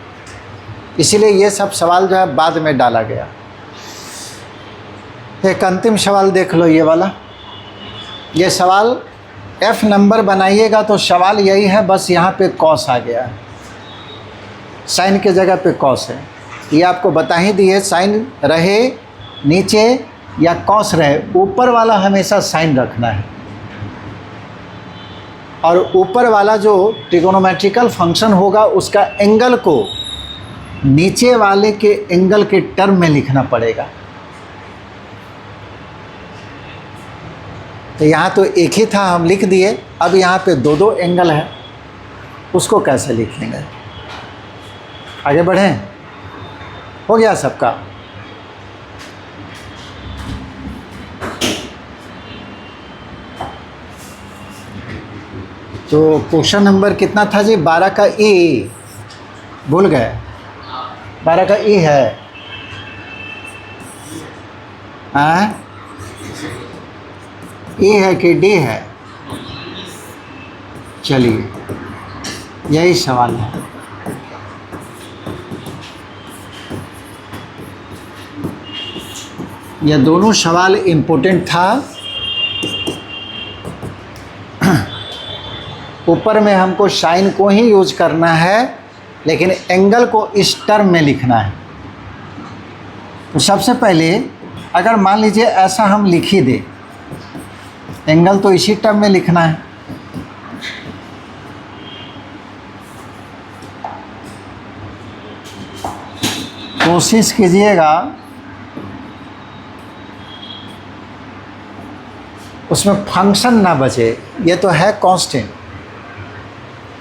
Speaker 1: इसीलिए ये सब सवाल जो है बाद में डाला गया। एक अंतिम सवाल देख लो, ये वाला। ये सवाल F नंबर बनाइएगा तो सवाल यही है, बस यहाँ पे कॉस आ गया है, साइन के जगह पे कॉस है। ये आपको बता ही दिए, साइन रहे नीचे या कॉस रहे, ऊपर वाला हमेशा साइन रखना है। और ऊपर वाला जो ट्रिगोनोमेट्रिकल फंक्शन होगा उसका एंगल को नीचे वाले के एंगल के टर्म में लिखना पड़ेगा। तो यहाँ तो एक ही था, हम लिख दिए। अब यहाँ पे दो दो एंगल है, उसको कैसे लिखेंगे? आगे बढ़ें? हो गया सबका? तो क्वेश्चन नंबर कितना था जी? 12 का ई, भूल गए? 12 का ई है, हाँ? ए है कि डी है? चलिए यही सवाल है। यह दोनों सवाल इम्पोर्टेंट था। ऊपर में हमको साइन को ही यूज करना है, लेकिन एंगल को इस टर्म में लिखना है। तो सबसे पहले अगर मान लीजिए ऐसा हम लिख ही दे, एंगल तो इसी टर्म में लिखना है। कोशिश कीजिएगा उसमें फंक्शन ना बचे, ये तो है कांस्टेंट,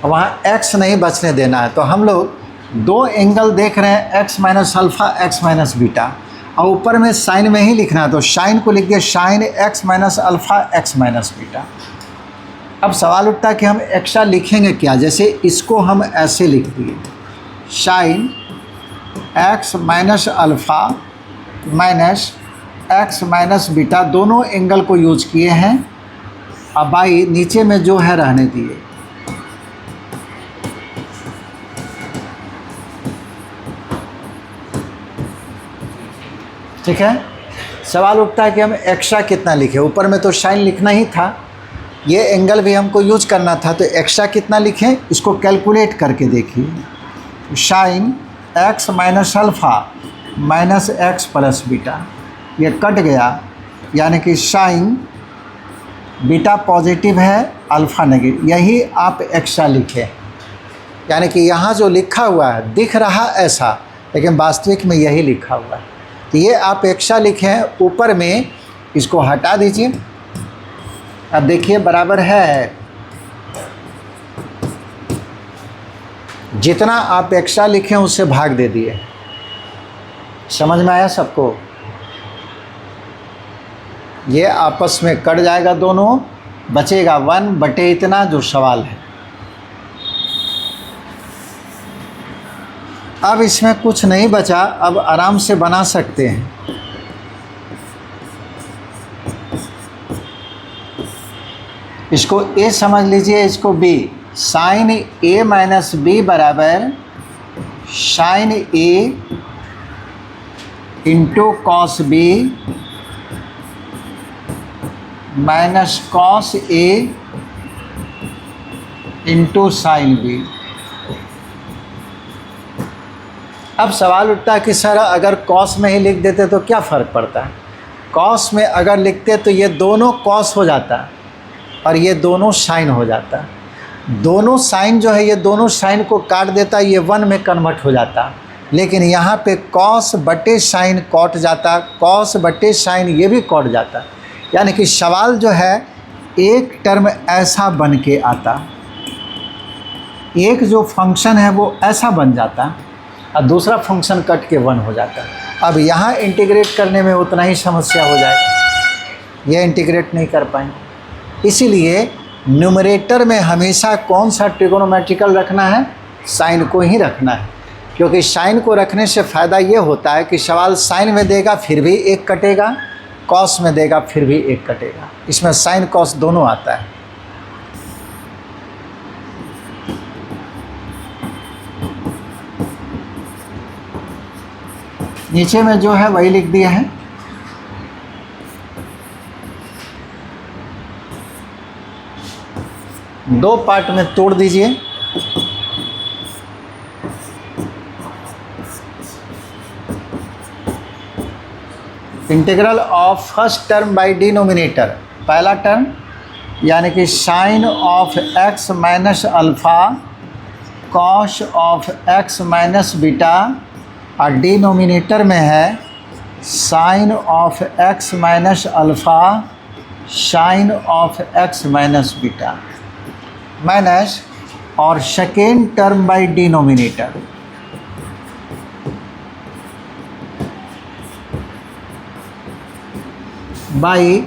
Speaker 1: वहाँ x नहीं बचने देना है। तो हम लोग दो एंगल देख रहे हैं, x minus alpha, x minus beta, और ऊपर में साइन में ही लिखना है। तो साइन को लिख दिया sine x minus alpha x minus beta. अब सवाल उठता है कि हम एक्स्ट्रा लिखेंगे क्या? जैसे इसको हम ऐसे लिख दिए, sine x minus alpha minus x minus beta, दोनों एंगल को यूज किए हैं। अब बाई नीचे में जो है रहने दिए। ठीक है। सवाल उठता है कि हम एक्स्ट्रा कितना लिखें? ऊपर में तो साइन लिखना ही था, ये एंगल भी हमको यूज करना था, तो एक्स्ट्रा कितना लिखें? इसको कैलकुलेट करके देखिए। Sine x minus alpha minus x plus beta, ये कट गया, यानी कि साइन बीटा पॉजिटिव है, अल्फ़ा नेगेटिव। यही आप एक्स्ट्रा लिखें, यानी कि यहाँ जो लिखा हुआ है दिख रहा ऐसा, लेकिन वास्तविक में यही लिखा हुआ है। तो ये आप एक्स्ट्रा लिखें। ऊपर में इसको हटा दीजिए। अब देखिए बराबर है, जितना आप एक्स्ट्रा लिखें उससे भाग दे दिए। समझ में आया सबको? ये आपस में कट जाएगा दोनों, बचेगा 1 बटे इतना जो सवाल है। अब इसमें कुछ नहीं बचा, अब आराम से बना सकते हैं। इसको ए समझ लीजिए, इसको b. Sine a minus b बराबर sine a into cos b minus cos a into sine b. अब सवाल उठता है कि सर अगर कॉस में ही लिख देते तो क्या फ़र्क पड़ता है? कॉस में अगर लिखते तो ये दोनों कॉस हो जाता और ये दोनों साइन हो जाता। दोनों साइन जो है ये दोनों साइन को काट देता, ये 1 में कन्वर्ट हो जाता। लेकिन यहाँ पे कॉस बटे साइन कट जाता, कॉस बटे साइन ये भी कट जाता। यानी कि सवाल जो है एक टर्म ऐसा बन के आता, एक जो फंक्शन है वो ऐसा बन जाता। और दूसरा फंक्शन कट के 1 हो जाता है। अब यहाँ इंटीग्रेट करने में उतना ही समस्या हो जाएगा, ये इंटीग्रेट नहीं कर पाएंगे। इसीलिए न्यूमरेटर में हमेशा कौन सा ट्रिगोनोमेट्रिकल रखना है, साइन को ही रखना है, क्योंकि साइन को रखने से फ़ायदा ये होता है कि सवाल साइन में देगा फिर भी 1 कटेगा, कॉस में देगा फिर भी 1 कटेगा। इसमें साइन कॉस दोनों आता है। नीचे में जो है वही लिख दिया है। दो पार्ट में तोड़ दीजिए। Integral of first term by denominator, पहला टर्म यानी कि sine of x minus alpha cos of x minus beta, और डिनोमिनेटर में है sine of x minus alpha sine of x minus beta, minus और second term by denominator by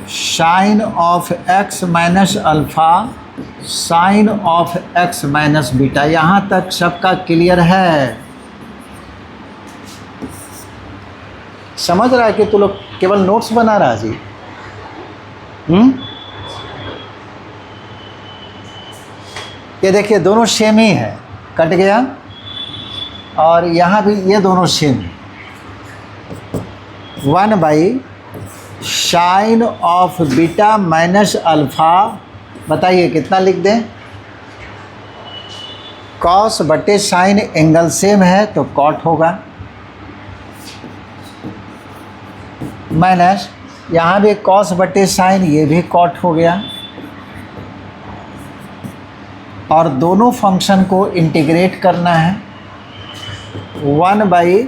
Speaker 1: sine of x minus alpha sine of x minus beta. यहाँ तक सबका clear है? समझ रहा है कि तू लोग केवल नोट्स बना रहा जी? ये देखिए दोनों सेम ही है, कट गया, और यहाँ भी ये दोनों सेम है। 1 by sine of beta minus alpha, बताइए कितना लिख दें? कॉस बटे साइन, एंगल सेम है तो कॉट होगा, माइनस यहाँ भी कॉस बटे साइन, ये भी कॉट हो गया, और दोनों फंक्शन को इंटीग्रेट करना है। 1 by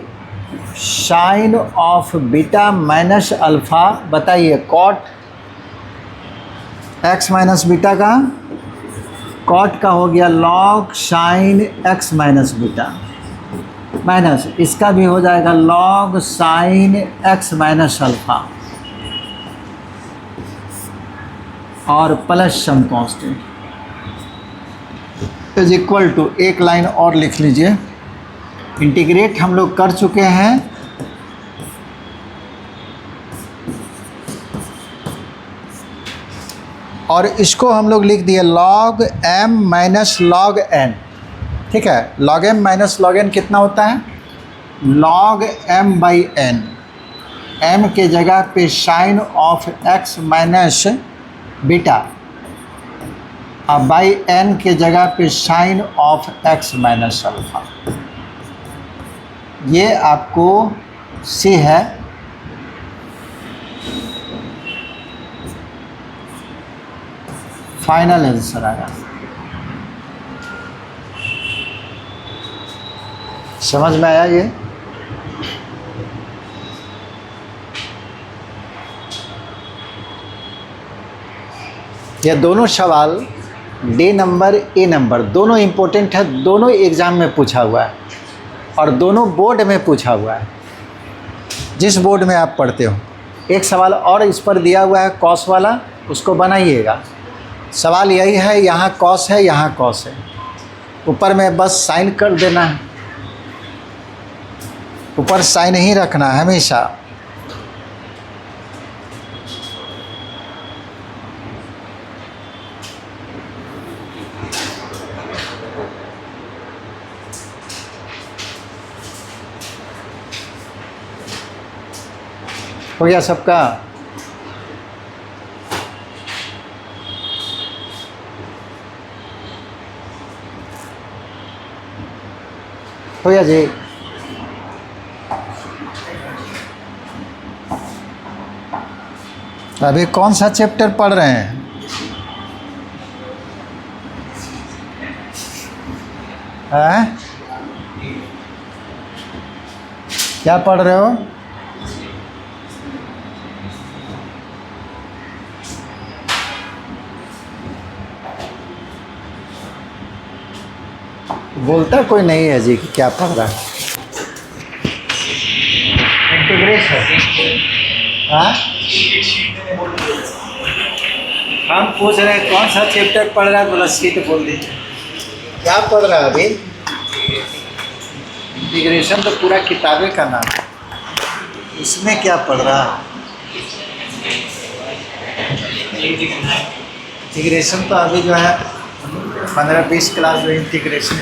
Speaker 1: sine of beta minus alpha, बताइए कॉट एक्स माइनस बीटा का, कॉट का हो गया log sine x minus beta, minus इसका भी हो जाएगा log sine x minus alpha, और plus some constant is equal to, एक लाइन और लिख लीजिए। इंटीग्रेट हम लोग कर चुके हैं, और इसको हम लोग लिख दिए log m minus log n, ठीक है। log m minus log n कितना होता है? log m by n, m के जगह पे sine of x minus beta, और बाई n के जगह पे sine of x minus alpha. ये आपको सी है। फाइनल आंसर आया। समझ में आया ये? ये दोनों सवाल डी नंबर ए नंबर दोनों इम्पोर्टेंट है, दोनों एग्ज़ाम में पूछा हुआ है और दोनों बोर्ड में पूछा हुआ है, जिस बोर्ड में आप पढ़ते हो। एक सवाल और इस पर दिया हुआ है कॉस वाला, उसको बनाइएगा। सवाल यही है, यहाँ कॉस है, यहाँ कॉस है, ऊपर में बस साइन कर देना है, ऊपर साइन ही रखना है हमेशा। हो गया सबका? हो गया जी? अभी कौन सा चैप्टर पढ़ रहे हैं? हैं? क्या पढ़ रहे हो? बोलता कोई नहीं है जी कि क्या पढ़ रहा है। इंटीग्रेशन। हाँ, हम पूछ रहे हैं कौन सा चैप्टर पढ़ रहा है, बोला सीट बोल दीजिए। क्या पढ़ रहा है अभी? इंटीग्रेशन तो पूरा किताबें का नाम है, इसमें क्या पढ़ रहा है? इंटीग्रेशन तो अभी जो है 15-20 क्लास में इंटीग्रेशन